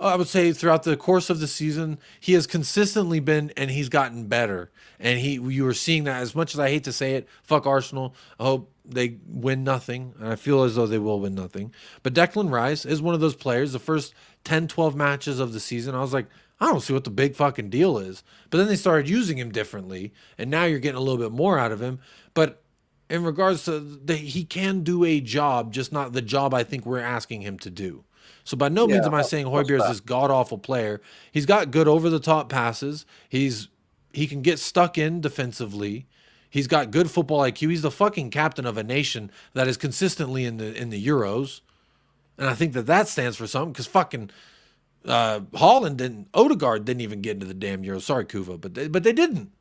I would say throughout the course of the season, he has consistently been, and he's gotten better. And you were seeing that. As much as I hate to say it, fuck Arsenal. I hope they win nothing. And I feel as though they will win nothing. But Declan Rice is one of those players. The first 10, 12 matches of the season, I was like, I don't see what the big fucking deal is. But then they started using him differently. And now you're getting a little bit more out of him. But in regards to, he can do a job, just not the job I think we're asking him to do. So by no means am I saying Højbjerg is this god-awful player. He's got good over-the-top passes. He can get stuck in defensively. He's got good football IQ. He's the fucking captain of a nation that is consistently in the Euros. And I think that stands for something because fucking Odegaard didn't even get into the damn Euros. Sorry, Kuva, but they didn't.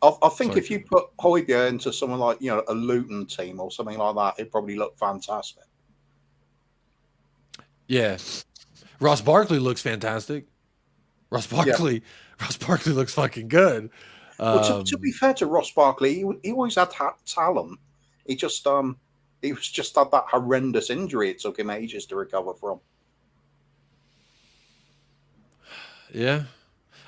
I think if you put Højbjerg into someone like, a Luton team or something like that, it'd probably look fantastic. Yeah. Ross Barkley looks fantastic. Ross Barkley looks fucking good. Well, to be fair to Ross Barkley, he always had talent. He just had that horrendous injury it took him ages to recover from. Yeah.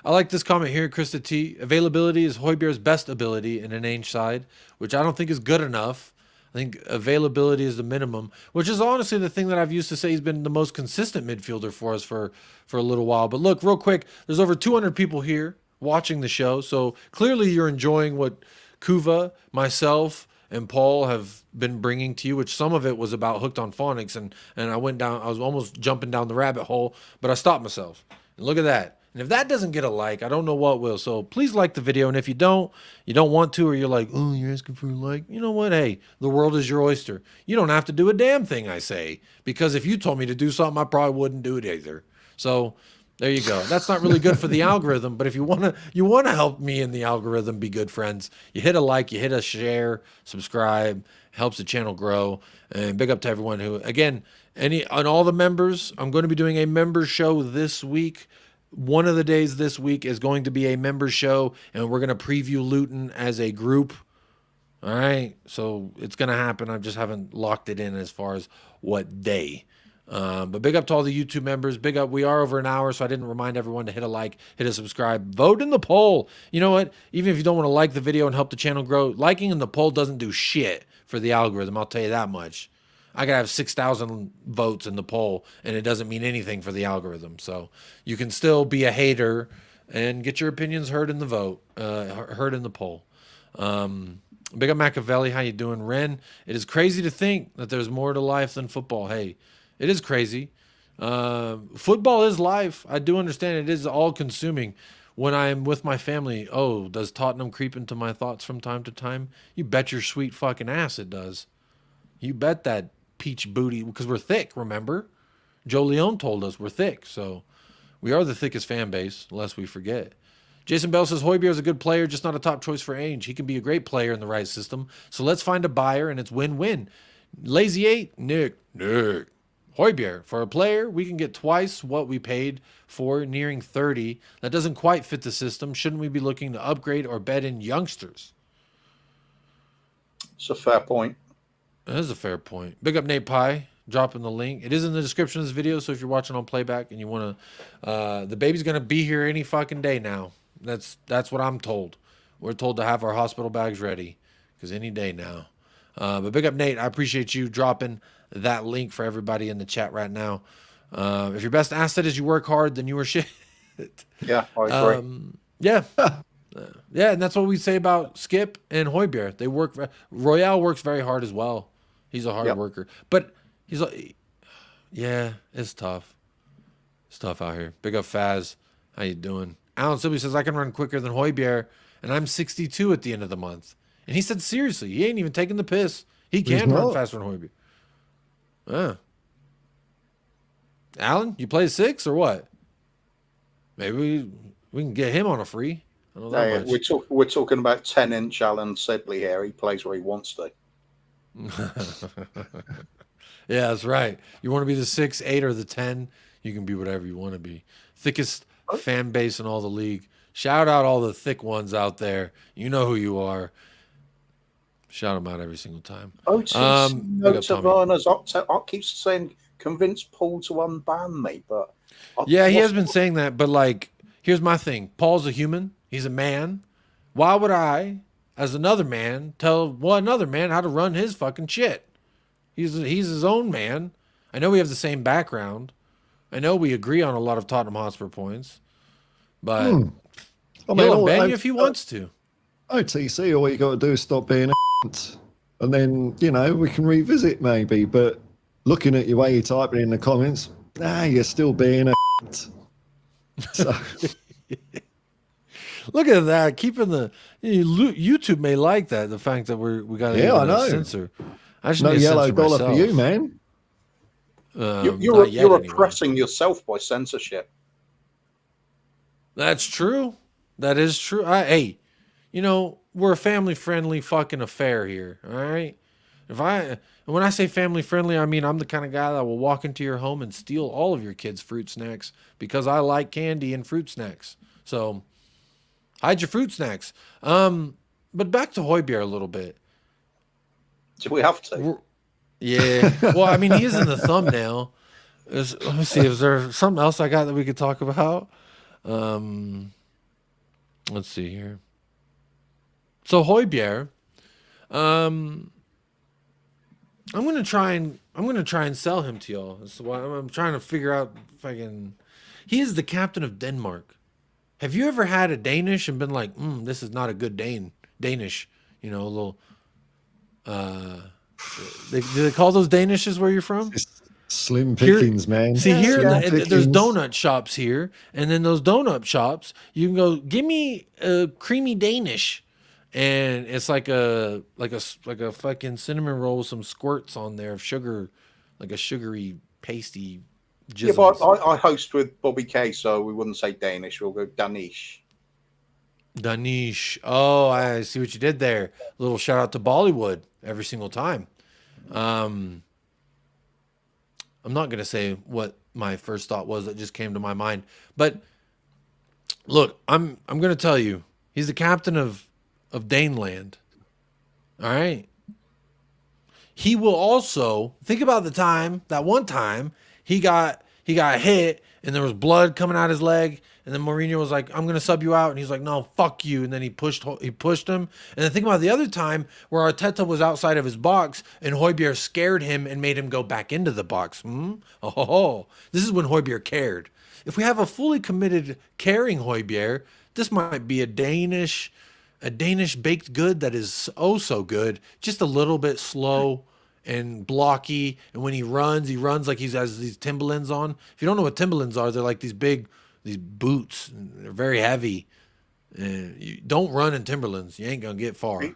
I like this comment here, Krista T. Availability is Højbjerg's best ability in an Ainge side, which I don't think is good enough. I think availability is the minimum, which is honestly the thing that I've used to say he's been the most consistent midfielder for us for a little while. But look, real quick, there's over 200 people here watching the show. So clearly you're enjoying what Kuva, myself, and Paul have been bringing to you, which some of it was about Hooked on Phonics. And I was almost jumping down the rabbit hole, but I stopped myself. And look at that. And if that doesn't get a like, I don't know what will. So please like the video. And if you don't want to, or you're like, oh, you're asking for a like, you know what? Hey, the world is your oyster. You don't have to do a damn thing I say, because if you told me to do something, I probably wouldn't do it either. So there you go. That's not really good for the algorithm, but if you want to help me and the algorithm be good friends, you hit a like, you hit a share, subscribe, helps the channel grow. And big up to everyone who, again, on all the members, I'm going to be doing a member show this week. One of the days this week is going to be a member show, and we're going to preview Luton as a group. All right, so it's going to happen. I just haven't locked it in as far as what day. But big up to all the YouTube members. Big up. We are over an hour, so I didn't remind everyone to hit a like, hit a subscribe, vote in the poll. You know what? Even if you don't want to like the video and help the channel grow, liking in the poll doesn't do shit for the algorithm. I'll tell you that much. I gotta have 6,000 votes in the poll, and it doesn't mean anything for the algorithm. So you can still be a hater and get your opinions heard in the vote, heard in the poll. Big up Machiavelli, how you doing? Ren, it is crazy to think that there's more to life than football. Hey, it is crazy. Football is life. I do understand it is all-consuming. When I'm with my family, oh, does Tottenham creep into my thoughts from time to time? You bet your sweet fucking ass it does. You bet that peach booty, because we're thick, remember? Joe Leone told us we're thick, so we are the thickest fan base, lest we forget. Jason Bell says, Højbjerg is a good player, just not a top choice for Ainge. He can be a great player in the right system, so let's find a buyer, and it's win-win. Lazy 8, Nick. Højbjerg, for a player, we can get twice what we paid for, nearing 30. That doesn't quite fit the system. Shouldn't we be looking to upgrade or bet in youngsters? It's a fair point. That is a fair point. Big up Nate Pie, dropping the link. It is in the description of this video, so if you're watching on playback and you want to, the baby's going to be here any fucking day now. That's what I'm told. We're told to have our hospital bags ready, because any day now. But big up Nate, I appreciate you dropping that link for everybody in the chat right now. If your best asset is you work hard, then you are shit. Yeah, I agree. Yeah. Yeah, and that's what we say about Skip and Højbjerg. They work. Royale works very hard as well. He's a hard worker, but he's like, yeah, it's tough. It's tough out here. Big up Faz. How you doing? Alan Silby says, I can run quicker than Højbjerg, and I'm 62 at the end of the month. And he said, seriously, he ain't even taking the piss. He can run faster than Højbjerg. Alan, you play 6 or what? Maybe we can get him on a free. I don't know that much. We're talking about 10-inch Alan Sedley here. He plays where he wants to. Yeah, that's right. You want to be the 6, 8, or the 10? You can be whatever you want to be. Thickest fan base in all the league. Shout out all the thick ones out there. You know who you are. Shout them out every single time. I keep saying convince Paul to unban me, but yeah, he has been saying that. But like, here's my thing: Paul's a human. He's a man. Why would I, as another man, tell another man how to run his fucking shit? He's his own man. I know we have the same background. I know we agree on a lot of Tottenham Hotspur points, but he'll ban you if he wants to. OTC, all you got to do is stop being a and then, you know, we can revisit maybe. But looking at your way you're typing in the comments, you're still being a so. Look at that. Keeping the YouTube may like that. The fact that we got to censor. I should no yellow dollar for you, man. You're oppressing yourself by censorship. That's true. That is true. Hey, you know, we're a family-friendly fucking affair here. All right. When I say family-friendly, I mean I'm the kind of guy that will walk into your home and steal all of your kids' fruit snacks because I like candy and fruit snacks. So hide your fruit snacks. But back to Højbjerg a little bit. Do we have to? Yeah. Well, I mean, he is in the thumbnail. Let me see. Is there something else I got that we could talk about? Let's see here. So Højbjerg, I'm gonna try and sell him to y'all. That's why I'm trying to figure out if I can. He is the captain of Denmark. Have you ever had a Danish and been like, this is not a good Danish? You know, a little. Do they call those Danishes where you're from? Slim pickings, man. See, here pickings. There's donut shops here, and then those donut shops, you can go, give me a creamy Danish, and it's like a fucking cinnamon roll with some squirts on there of sugar, like a sugary pasty. Yeah, but I host with Bobby K, so we wouldn't say Danish. We'll go Danish. Danish. Oh, I see what you did there. A little shout out to Bollywood every single time. I'm not going to say what my first thought was that just came to my mind, but look, I'm going to tell you, he's the captain of Daneland. All right. He will also think about that one time he got hit and there was blood coming out his leg. And then Mourinho was like, I'm going to sub you out. And he's like, no, fuck you. And then he pushed him. And then think about the other time where Arteta was outside of his box and Højbjerg scared him and made him go back into the box. Oh, this is when Højbjerg cared. If we have a fully committed caring Højbjerg, this might be a Danish baked good that is oh so good, just a little bit slow and blocky. And when he runs like he has these Timberlands on. If you don't know what Timberlands are, they're like these boots, and they're very heavy. And you don't run in Timberlands. You ain't going to get far. You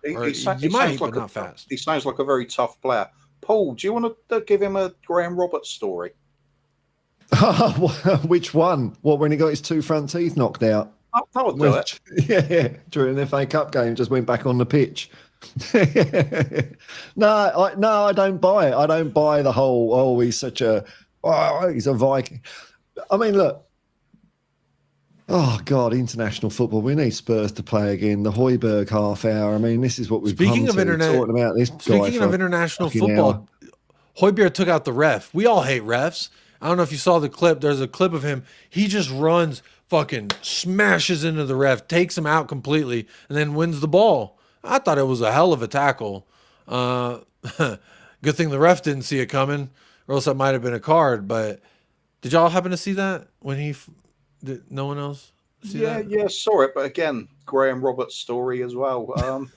might, but not fast. He sounds like a very tough player. Paul, do you want to give him a Graham Roberts story? Which one? What, when he got his 2 front teeth knocked out? That would do it. Yeah, during the FA Cup game, just went back on the pitch. No, I don't buy it. I don't buy the whole, he's a Viking. I mean, look. Oh, God, international football. We need Spurs to play again. The Højbjerg half hour. I mean, this is what we've Speaking of international football, Højbjerg took out the ref. We all hate refs. I don't know if you saw the clip. There's a clip of him. He just runs, fucking smashes into the ref, takes him out completely, and then wins the ball. I thought it was a hell of a tackle. Good thing the ref didn't see it coming, or else that might have been a card. But did y'all happen to see that when he... Did no one else see that? Yeah, saw it. But again, Graham Roberts' story as well.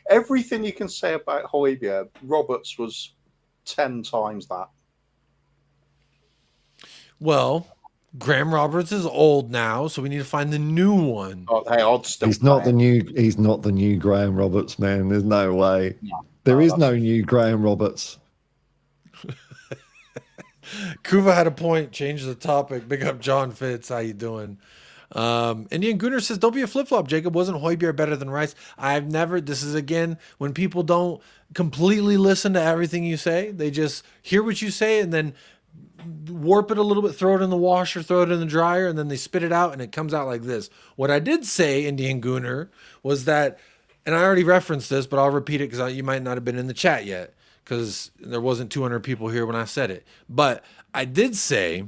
Everything you can say about Højbjerg, Roberts was 10 times that. Well, Graham Roberts is old now, so we need to find the new one. Oh, hey, he's not the new Graham Roberts, man. There's no way. There is no new Graham Roberts. Kuva had a point. Change the topic. Big up John Fitz. How you doing? Indian Gooner says, don't be a flip-flop, Jacob. Wasn't Højbjerg better than Rice? I've never. This is, again, when people don't completely listen to everything you say. They just hear what you say and then warp it a little bit, throw it in the washer, throw it in the dryer, and then they spit it out, and it comes out like this. What I did say, Indian Gooner, was that, and I already referenced this, but I'll repeat it because you might not have been in the chat yet, because there wasn't 200 people here when I said it. But I did say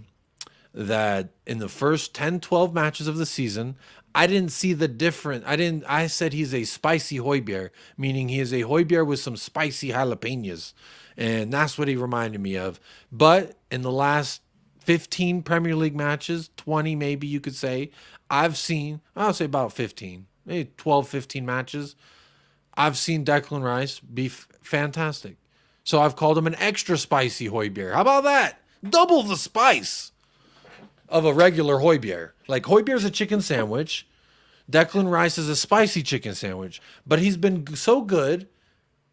that in the first 10, 12 matches of the season, I didn't see the difference. I said he's a spicy Højbjerg, meaning he is a Højbjerg with some spicy jalapenos. And that's what he reminded me of. But in the last 15 Premier League matches, 20 maybe you could say, I'll say about 15, maybe 12, 15 matches, I've seen Declan Rice be fantastic. So I've called him an extra spicy Højbjerg. How about that? Double the spice of a regular Højbjerg. Like Højbjerg's a chicken sandwich. Declan Rice is a spicy chicken sandwich. But he's been so good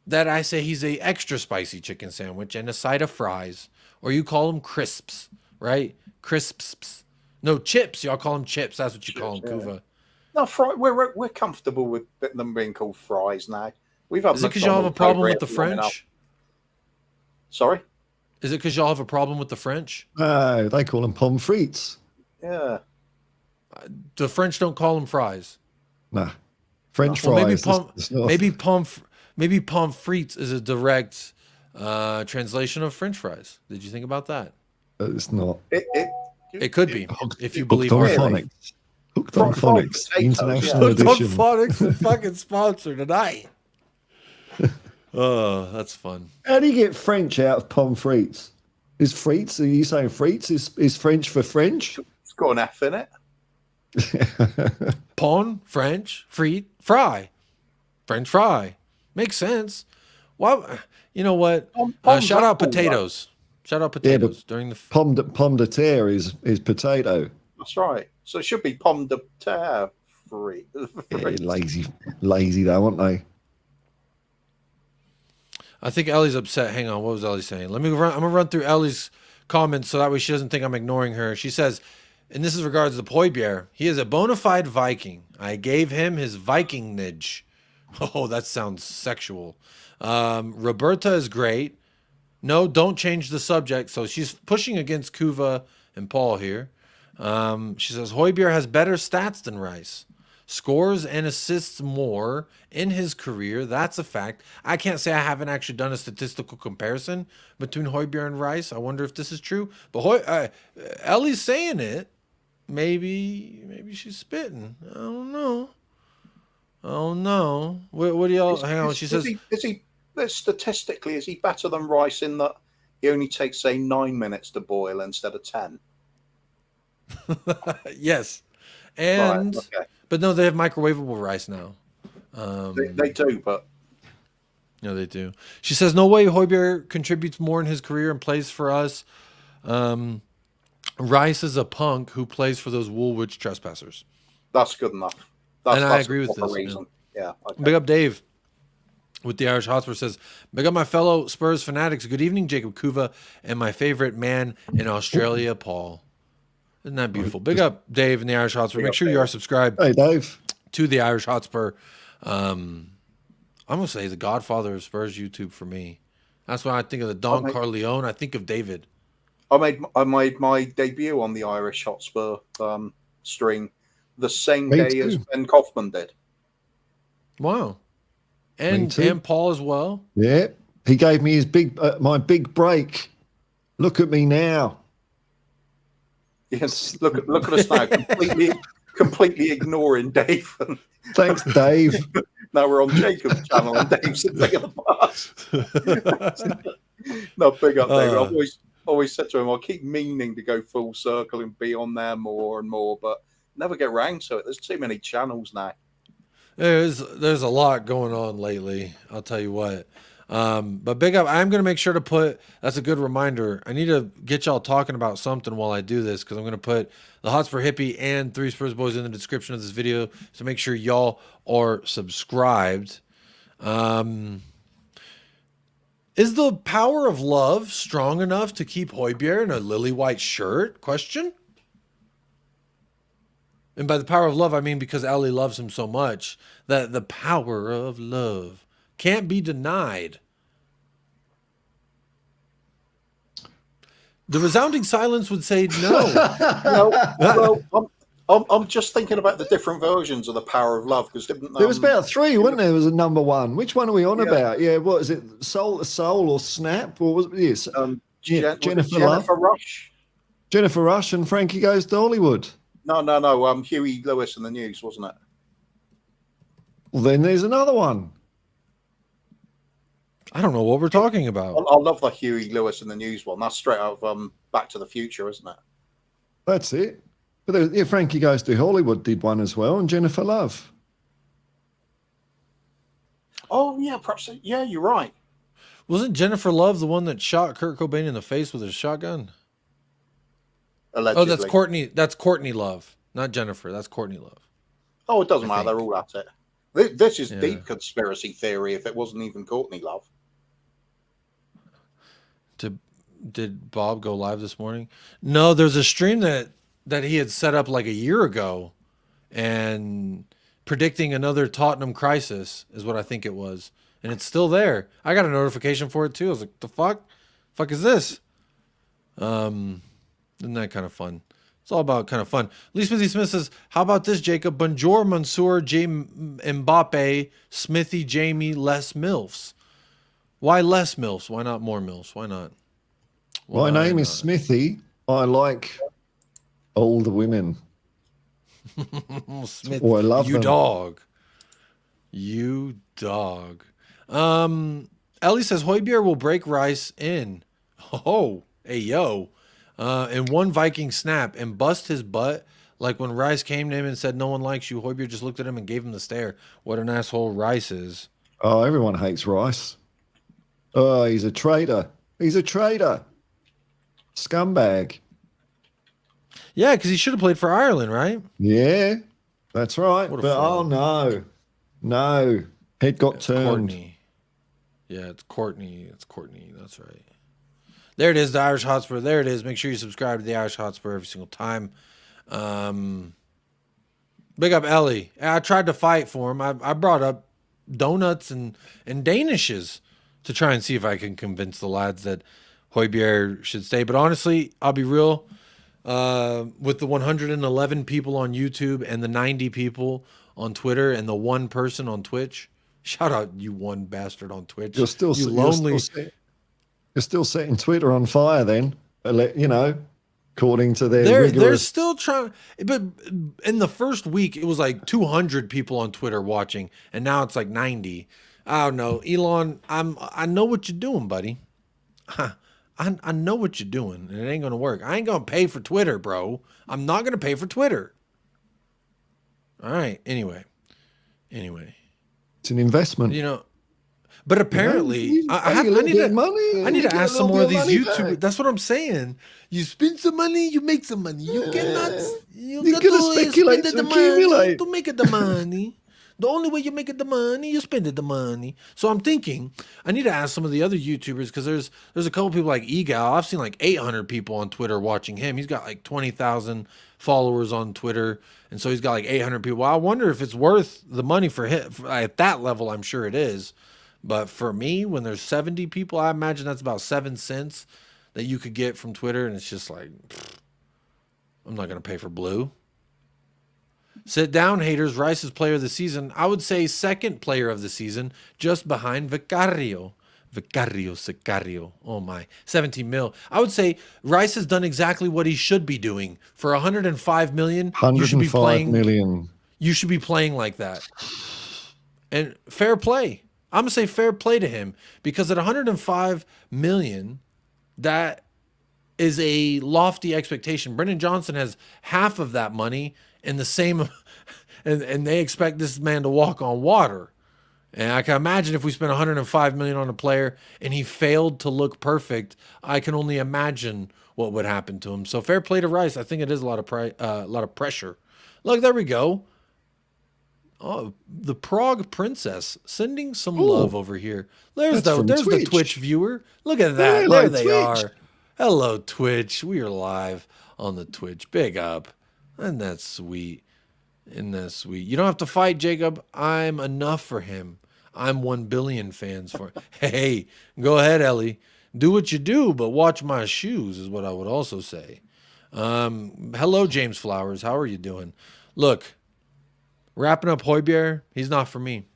that I say he's a extra spicy chicken sandwich and a side of fries. Or you call them crisps, right? Crisps. No, chips. Y'all call them chips. That's what you call them, Kuva. No, we're comfortable with them being called fries now. We've had. Is it because y'all have a problem with the French? Sorry? Is it because y'all have a problem with the French? No, they call them pommes frites. Yeah. The French don't call them fries. Nah. French fries. Maybe pommes frites is a direct translation of French fries. Did you think about that? It's not. It could be, if you believe phonics. Hooked on Phonics, International Edition. Hooked on Phonics, a fucking sponsor tonight. Oh, that's fun. How do you get French out of pommes frites? Is frites? Are you saying frites is French for French? It's got an F in it. Pon, French, frite, fry, French fry. Makes sense. Why? You know what? Shout out potatoes. Shout out potatoes during the pomme de terre is potato. That's right. So it should be pomme de terre free. Yeah, lazy though, aren't they? I think Ellie's upset. Hang on, what was Ellie saying? Let me run. I'm gonna run through Ellie's comments so that way she doesn't think I'm ignoring her. She says, and this is regards to Højbjerg. He is a bona fide Viking. I gave him his Vikingnage. Oh, that sounds sexual. Roberta is great. No, don't change the subject. So she's pushing against Kuva and Paul here. She says Højbjerg has better stats than Rice. Scores and assists more in his career. That's a fact. I can't say I haven't actually done a statistical comparison between Højbjerg and Rice. I wonder if this is true. But Ellie's saying it. Maybe she's spitting. I don't know. Oh no! What do y'all? Hang on. She says, "Is he statistically? Is he better than Rice in that he only takes say 9 minutes to boil instead of 10?" Yes, and right, okay. But no, they have microwavable rice now. They do, but no, they do. She says, "No way, Højbjerg contributes more in his career and plays for us. Rice is a punk who plays for those Woolwich trespassers." That's good enough. And I agree with this. Reason. Yeah. Okay. Big up Dave with the Irish Hotspur says, "Big up my fellow Spurs fanatics. Good evening, Jacob Kuva, and my favorite man in Australia, Paul." Isn't that beautiful? Big up Dave and the Irish Hotspur. Make sure you are subscribed. Hey, Dave. To the Irish Hotspur. I'm gonna say the Godfather of Spurs YouTube for me. That's when I think of the Don Corleone. I think of David. I made my debut on the Irish Hotspur stream the same day as Ben Kaufman did. Wow. And Paul as well. Yeah. He gave me his my big break. Look at me now. Yes, look at us now, completely ignoring Dave. Thanks, Dave. Now we're on Jacob's channel, and Dave's sitting on us. No, big up, Dave. I've always said to him, I keep meaning to go full circle and be on there more and more, but never get round to it. There's too many channels now. There's a lot going on lately. I'll tell you what. But big up. I'm going to make sure to put, that's a good reminder. I need to get y'all talking about something while I do this, because I'm going to put the Hotspur Hippie and 3 Spurs Boys in the description of this video. So make sure y'all are subscribed. Is the power of love strong enough to keep Højbjerg in a lily white shirt? Question. And by the power of love, I mean because Ellie loves him so much that the power of love can't be denied. The resounding silence would say no. Well, I'm just thinking about the different versions of the power of love, because there was about 3, wasn't there? There was a number 1. Which one are we on about? Yeah, what is it? Soul or Snap? Or was it? Yes. Jennifer Rush. Jennifer Rush and Frankie Goes to Hollywood. No. Huey Lewis in the News, wasn't it? Well, then there's another one. I don't know what we're talking about. I love the Huey Lewis in the News one. That's straight out of Back to the Future, isn't it? That's it. But Frankie Goes to Hollywood did one as well, and Jennifer Love. Oh, yeah, perhaps. Yeah, you're right. Wasn't Jennifer Love the one that shot Kurt Cobain in the face with a shotgun? Allegedly. Oh, that's Courtney. That's Courtney Love, not Jennifer. That's Courtney Love. Oh, it doesn't matter. They're all at it. This is deep conspiracy theory. If it wasn't even Courtney Love. Did Bob go live this morning? No, there's a stream that he had set up like a year ago, and predicting another Tottenham crisis is what I think it was, and it's still there. I got a notification for it too. I was like, "The fuck is this?" Isn't that kind of fun? It's all about kind of fun. Lee Smithy Smith says, "How about this, Jacob? Bonjour, Mansour, J. Mbappe, Smithy, Jamie, less MILFs. Why less MILFs? Why not more MILFs? Why not?" My name is Smithy. I like older women. Smith, I love you them. dog. You dog. Ellie says Højbjerg will break Rice in. Oh, hey, yo. In one Viking snap and bust his butt. Like when Rice came to him and said, no one likes you, Højbjerg just looked at him and gave him the stare. What an asshole Rice is. Oh, everyone hates Rice. Oh, he's a traitor. He's a traitor. Scumbag. Yeah, because he should have played for Ireland, right? Yeah, that's right. What a But fraud. oh no, no, head got turned. Courtney. Yeah, it's Courtney. It's Courtney. That's right. There it is, the Irish Hotspur. There it is. Make sure you subscribe to the Irish Hotspur every single time. Big up Ellie. I tried to fight for him. I brought up donuts and Danishes to try and see if I can convince the lads that Højbjerg should stay. But honestly, I'll be real. With the 111 people on YouTube and the 90 people on Twitter and the one person on Twitch, shout out you one bastard on Twitch. You're still lonely. You're still setting Twitter on fire, then. You know, according to their rigorous... They're still trying. But in the first week, it was like 200 people on Twitter watching, and now it's like 90. I don't know, Elon. I know what you're doing, buddy. I know what you're doing, and it ain't gonna work. I ain't gonna pay for Twitter, bro. I'm not gonna pay for Twitter. All right. Anyway, it's an investment. you know. But apparently, I need to ask some more of these YouTubers. That's what I'm saying. You spend some money, you make some money. You cannot. You got gotta to speculate spend to the money accumulate. to make it the money. The only way you make it the money, you spend it the money. So I'm thinking I need to ask some of the other YouTubers because there's a couple people like Egal. I've seen like 800 people on Twitter watching him. He's got like 20,000 followers on Twitter, and so he's got like 800 people. I wonder if it's worth the money for him at that level. I'm sure it is. But for me, when there's 70 people, I imagine that's about 7 cents that you could get from Twitter. And it's just like, I'm not going to pay for blue. Sit down, haters. Rice is player of the season. I would say second player of the season, just behind Vicario. Sicario. Oh my, 17 mil. I would say Rice has done exactly what he should be doing. For 105 million, you should be playing. You should be playing like that. And fair play. I'm going to say fair play to him because at 105 million, that is a lofty expectation. Brendan Johnson has half of that money in the same, and they expect this man to walk on water. And I can imagine if we spent 105 million on a player and he failed to look perfect, I can only imagine what would happen to him. So fair play to Rice. I think it is a lot of pressure. Look, there we go. Oh, the Prague Princess sending some love over here. There's the Twitch viewer. Look at that. Hey, there they Twitch. are. Hello, Twitch. We are live on the Twitch. Big up. And that's sweet. You don't have to fight, Jacob. I'm enough for him. I'm 1 billion fans for him. Hey, go ahead, Ellie. Do what you do, but watch my shoes is what I would also say. Hello, James Flowers. How are you doing? Look. Wrapping up Højbjerg, he's not for me.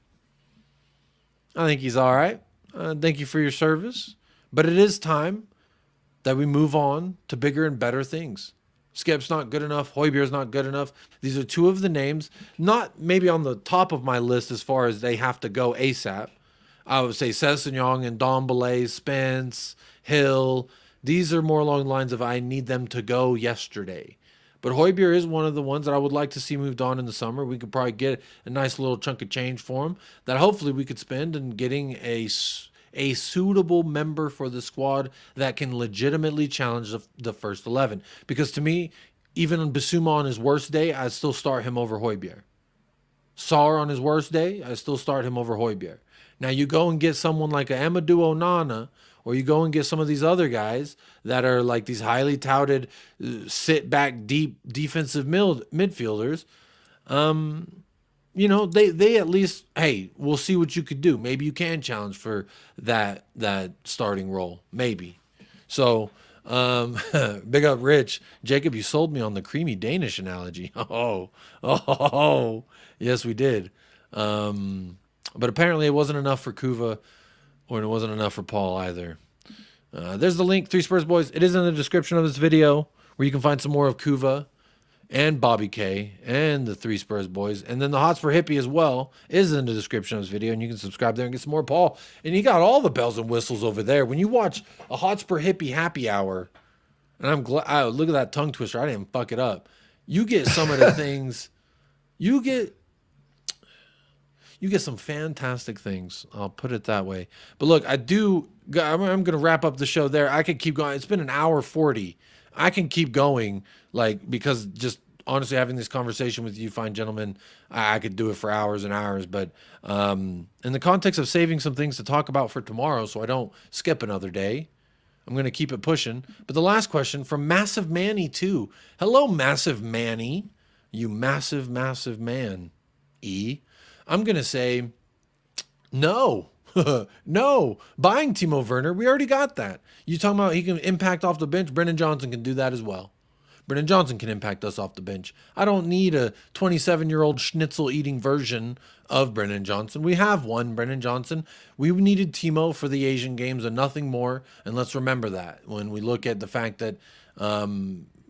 I think he's all right. Thank you for your service. But it is time that we move on to bigger and better things. Skip's not good enough. Højbjerg's not good enough. These are two of the names, not maybe on the top of my list as far as they have to go ASAP. I would say Sessegnon and Dombele, Spence, Hill. These are more along the lines of I need them to go yesterday. But Højbjerg is one of the ones that I would like to see moved on in the summer. We could probably get a nice little chunk of change for him that hopefully we could spend in getting a suitable member for the squad that can legitimately challenge the first 11. Because to me, even on Bissouma on his worst day, I'd still start him over Højbjerg. Sarr on his worst day, I still start him over Højbjerg. Now you go and get someone like a Amadou Onana, or you go and get some of these other guys that are like these highly touted sit back deep defensive midfielders. You know, they at least, hey, we'll see what you could do. Maybe you can challenge for that starting role. Maybe. So big up Rich. Jacob, you sold me on the creamy Danish analogy. Oh, yes, we did. But apparently it wasn't enough for Kuva, or it wasn't enough for Paul either. There's the link, 3 Spurs Boys. It is in the description of this video where you can find some more of Kuva and Bobby K and the Three Spurs boys. And then the Hotspur Hippie as well is in the description of this video, and you can subscribe there and get some more Paul. And he got all the bells and whistles over there. When you watch a Hotspur Hippie happy hour, and I'm glad, look at that tongue twister. I didn't fuck it up. You get some of the things, you get some fantastic things. I'll put it that way. But look, I'm going to wrap up the show there. I could keep going. It's been an hour 40. I can keep going, like, because just honestly having this conversation with you fine gentlemen, I could do it for hours and hours. But in the context of saving some things to talk about for tomorrow so I don't skip another day, I'm going to keep it pushing. But the last question from Massive Manny too. Hello, Massive Manny. You massive, massive man. I'm going to say no. No. Buying Timo Werner, we already got that. You talking about he can impact off the bench? Brennan Johnson can do that as well. Brennan Johnson can impact us off the bench. I don't need a 27-year-old schnitzel-eating version of Brennan Johnson. We have one, Brennan Johnson. We needed Timo for the Asian Games and nothing more. And let's remember that when we look at the fact that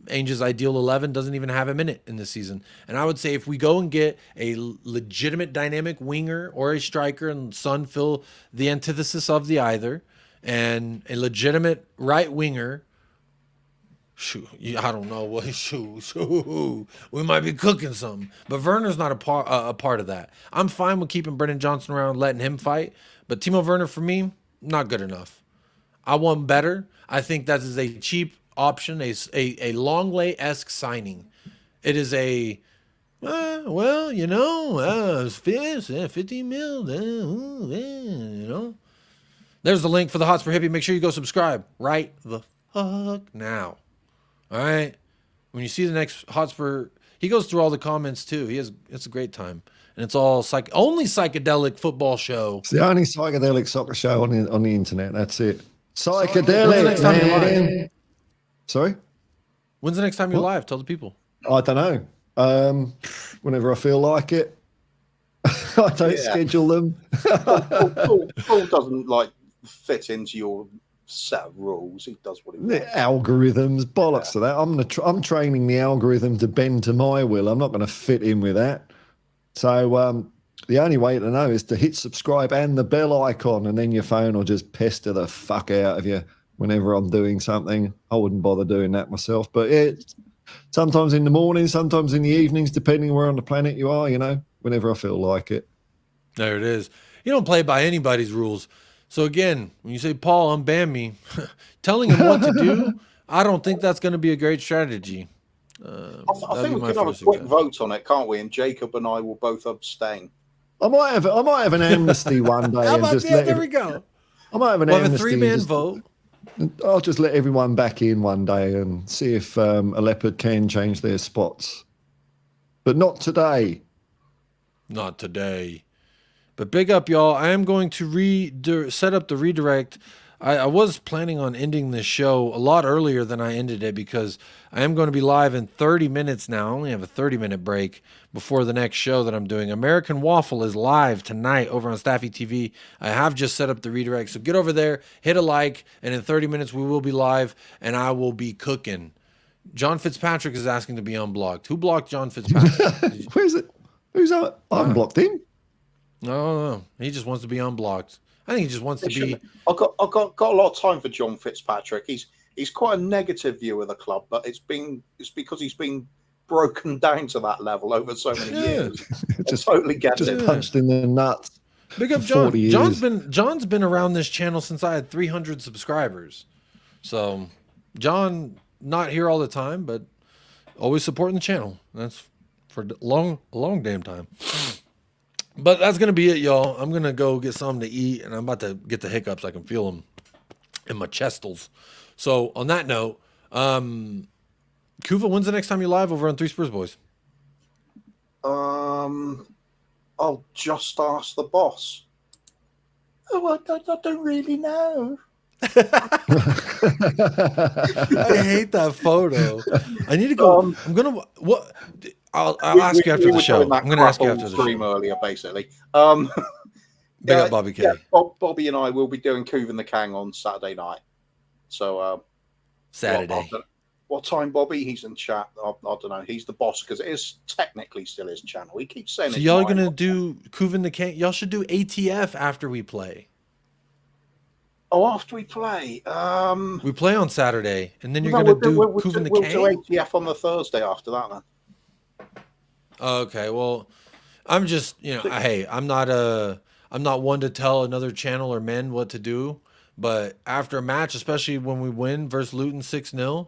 Ainge's ideal 11 doesn't even have him in it in this season. And I would say if we go and get a legitimate dynamic winger or a striker, and Son fill the antithesis of the either, and a legitimate right winger, I don't know what we might be cooking something. But Werner's not a part of that. I'm fine with keeping Brennan Johnson around, letting him fight. But Timo Werner, for me, not good enough. I want better. I think that is a cheap option, a Longley-esque signing. It is a, well, you know, 15 mil, you know. There's the link for the Hotspur Hippie. Make sure you go subscribe right the fuck now. All right. When you see the next Hotspur, he goes through all the comments too. It's a great time. And it's all only psychedelic football show. It's the only psychedelic soccer show on the internet. That's it. Psychedelic, man. Sorry? When's the next time you're live? Tell the people. I don't know. Whenever I feel like it. I don't schedule them. Paul doesn't like fit into your set of rules. He does what he wants. The algorithms, bollocks to that. I'm training the algorithm to bend to my will. I'm not going to fit in with that. So the only way to know is to hit subscribe and the bell icon, and then your phone will just pester the fuck out of you whenever I'm doing something. I wouldn't bother doing that myself, but sometimes in the morning, sometimes in the evenings, depending where on the planet you are, you know, whenever I feel like it. There it is. You don't play by anybody's rules. So again, when you say, Paul, unban me, telling him what to do, I don't think that's going to be a great strategy. I think we could have a quick vote on it, can't we? And Jacob and I will both abstain. I might have an amnesty one day. There we go. I might have an amnesty. Have a 3-man vote. I'll just let everyone back in one day and see if a leopard can change their spots. But not today. Not today. But big up, y'all. I am going to set up the redirect. I was planning on ending this show a lot earlier than I ended it because I am going to be live in 30 minutes now. I only have a 30-minute break before the next show that I'm doing. American Waffle is live tonight over on Staffy TV. I have just set up the redirect. So get over there, hit a like, and in 30 minutes we will be live, and I will be cooking. John Fitzpatrick is asking to be unblocked. Who blocked John Fitzpatrick? Where's it? Who's I unblocked him? No. He just wants to be unblocked. I think he just wants to be. I've got a lot of time for John Fitzpatrick. He's quite a negative view of the club, but it's because he's been broken down to that level over so many years. Just totally get it. Punched in the nuts. Big up John. John's been around this channel since I had 300 subscribers. So John, not here all the time, but always supporting the channel. That's for a long damn time. But that's going to be it, y'all. I'm going to go get something to eat, and I'm about to get the hiccups. I can feel them in my chestals. So on that note, Kuva, when's the next time you're live over on Three Spurs Boys? I'll just ask the boss. Oh, I don't really know. I hate that photo. I need to go. I'll ask you after the show. I'm going to ask you after the stream show. Earlier, basically. Big up Bobby K. Yeah, Bobby and I will be doing Kuva and the Kang on Saturday night. So Saturday. What time, Bobby? He's in chat. I don't know. He's the boss because it is technically still his channel. He keeps saying. So it's y'all are mine. gonna do Kuvan the King? Y'all should do ATF after we play. Oh, after we play. We play on Saturday, and then you're gonna do Kuvan the King. We'll do ATF on the Thursday after that, then. Okay, well, I'm just, hey, I'm not one to tell another channel or men what to do, but after a match, especially when we win versus Luton 6-0,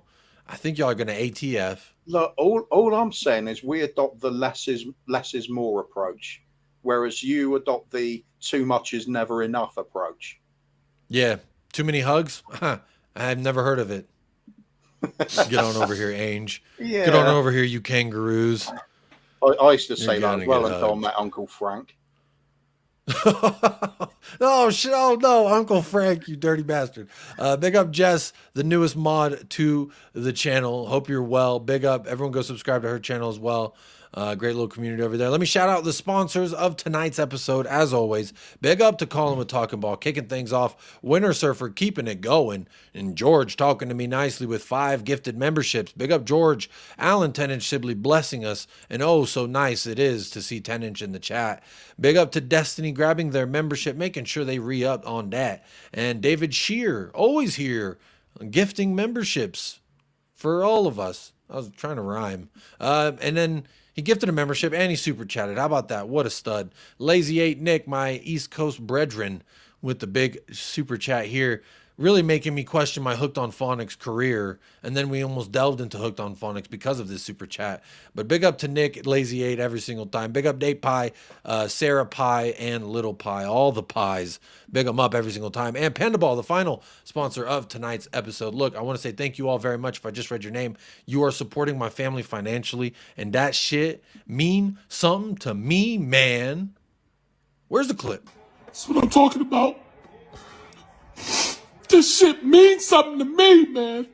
I think y'all are gonna ATF. Look, all I'm saying is we adopt the less is more approach, whereas you adopt the too much is never enough approach. Yeah, too many hugs? Huh, I've never heard of it. Get on over here, Ange. Yeah. Get on over here, you kangaroos. I used to say You're that as well gonna get until I met Uncle Frank. Oh shit! Oh no, Uncle Frank, you dirty bastard! Big up Jess, the newest mod to the channel. Hope you're well. Big up everyone. Go subscribe to her channel as well. Great little community over there. Let me shout out the sponsors of tonight's episode. As always, big up to Colin with Talking Ball, kicking things off. Winter Surfer keeping it going, and George talking to me nicely with 5 gifted memberships. Big up George. Alan 10-inch Sibley blessing us, and oh so nice it is to see 10-inch in the chat. Big up to Destiny grabbing their membership, making sure they re-up on that. And David Shear, always here, gifting memberships for all of us. I was trying to rhyme. And then he gifted a membership and he super chatted. How about that? What a stud. Lazy 8 Nick, my East Coast brethren, with the big super chat here, really making me question my Hooked on Phonics career. And then we almost delved into Hooked on Phonics because of this super chat. But big up to Nick, Lazy 8 every single time. Big up Date Pie, Sarah Pie, and Little Pie. All the pies. Big them up every single time. And Panda Ball, the final sponsor of tonight's episode. Look, I want to say thank you all very much. If I just read your name, you are supporting my family financially. And that shit mean something to me, man. Where's the clip? That's what I'm talking about. This shit means something to me, man.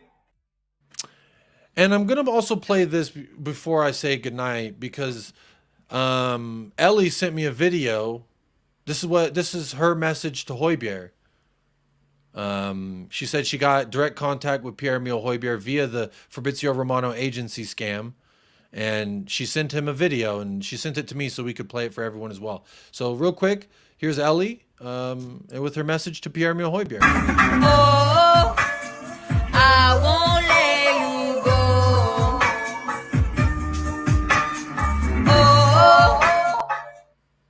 And I'm going to also play this before I say goodnight because Ellie sent me a video. This is her message to Højbjerg. She said she got direct contact with Pierre-Emile Højbjerg via the Fabrizio Romano agency scam. And she sent him a video and she sent it to me so we could play it for everyone as well. So real quick, here's Ellie with her message to Pierre-Emile Højbjerg. Oh, I won't let you go. Oh.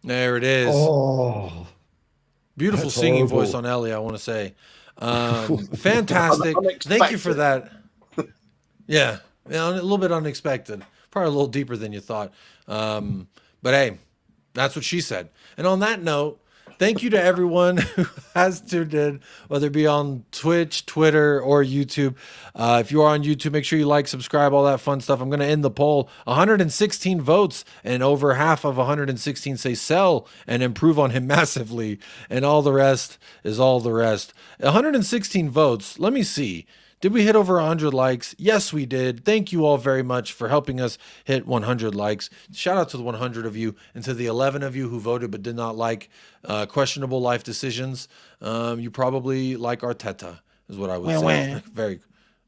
There it is. Oh, beautiful singing horrible. voice on Ellie, I want to say. Fantastic. Thank you for that. Yeah, a little bit unexpected. Probably a little deeper than you thought. But hey, that's what she said. And on that note, thank you to everyone who has tuned in, whether it be on Twitch, Twitter, or YouTube. If you are on YouTube, make sure you like, subscribe, all that fun stuff. I'm going to end the poll. 116 votes, and over half of 116 say sell and improve on him massively. And all the rest is all the rest. 116 votes. Let me see. Did we hit over 100 likes? Yes, we did. Thank you all very much for helping us hit 100 likes. Shout out to the 100 of you and to the 11 of you who voted but did not like questionable life decisions. You probably like Arteta, is what I would say. Very,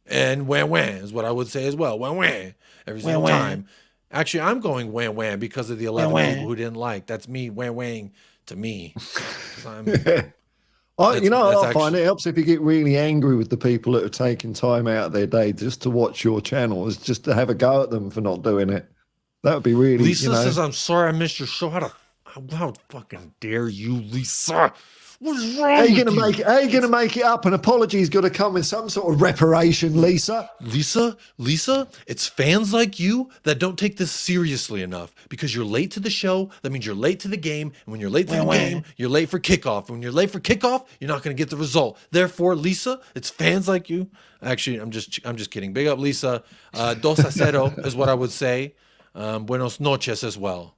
and wham is what I would say as well. Wham every single time. Actually, I'm going wham because of the 11 people who didn't like. That's me wham to me. I find it helps if you get really angry with the people that are taking time out of their day just to watch your channel, is just to have a go at them for not doing it. That would be really. Lisa says, "I'm sorry I missed your show." How fucking dare you, Lisa? What is wrong? How are you gonna make it up? An apology's got to come with some sort of reparation, Lisa. Lisa, it's fans like you that don't take this seriously enough because you're late to the show. That means you're late to the game, and when you're late to the game, you're late for kickoff. When you're late for kickoff, you're not going to get the result. Therefore, Lisa, it's fans like you. Actually, I'm just kidding. Big up, Lisa. 2-0 is what I would say. Buenos noches as well.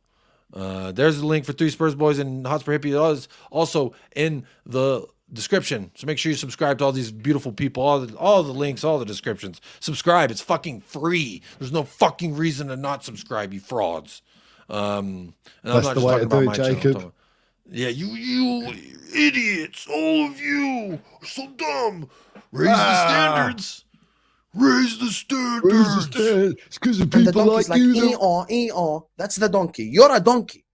There's a link for 3 Spurs Boys and Hotspur Hippie also in the description. So make sure you subscribe to all these beautiful people, all the links, all the descriptions. Subscribe. It's fucking free. There's no fucking reason to not subscribe, you frauds. And that's I'm not the just way talking to do about it, my Jacob. channel. Yeah, you idiots, all of you are so dumb. Raise the standards. Raise the standard. Raise the standard. It's because of And the people like donkey's you. That's the donkey. You're a donkey.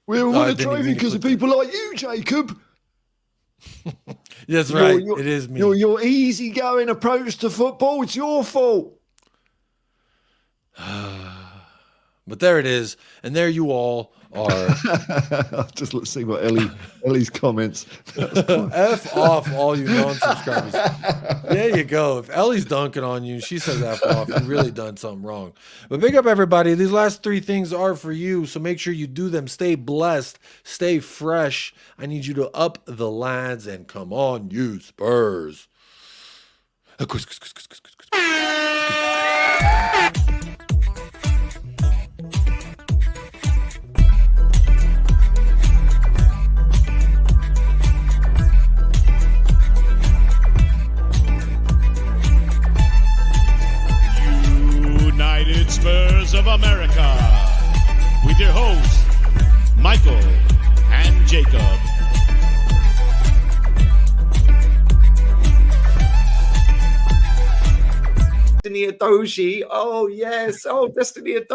We I won a didn't trophy mean to because of put that. people like you, Jacob. That's right. It is me. Your easygoing approach to football, it's your fault. But there it is. And there you all are. Just let's see what Ellie's comments. F off all you non-subscribers. There you go. If Ellie's dunking on you, she says F off, you've really done something wrong. But big up everybody. These last 3 things are for you, so make sure you do them. Stay blessed. Stay fresh. I need you to up the lads and come on, you Spurs. United Spurs of America, with your hosts, Michael and Jacob. Destiny Adoji. Oh, yes. Oh, Destiny Adoji.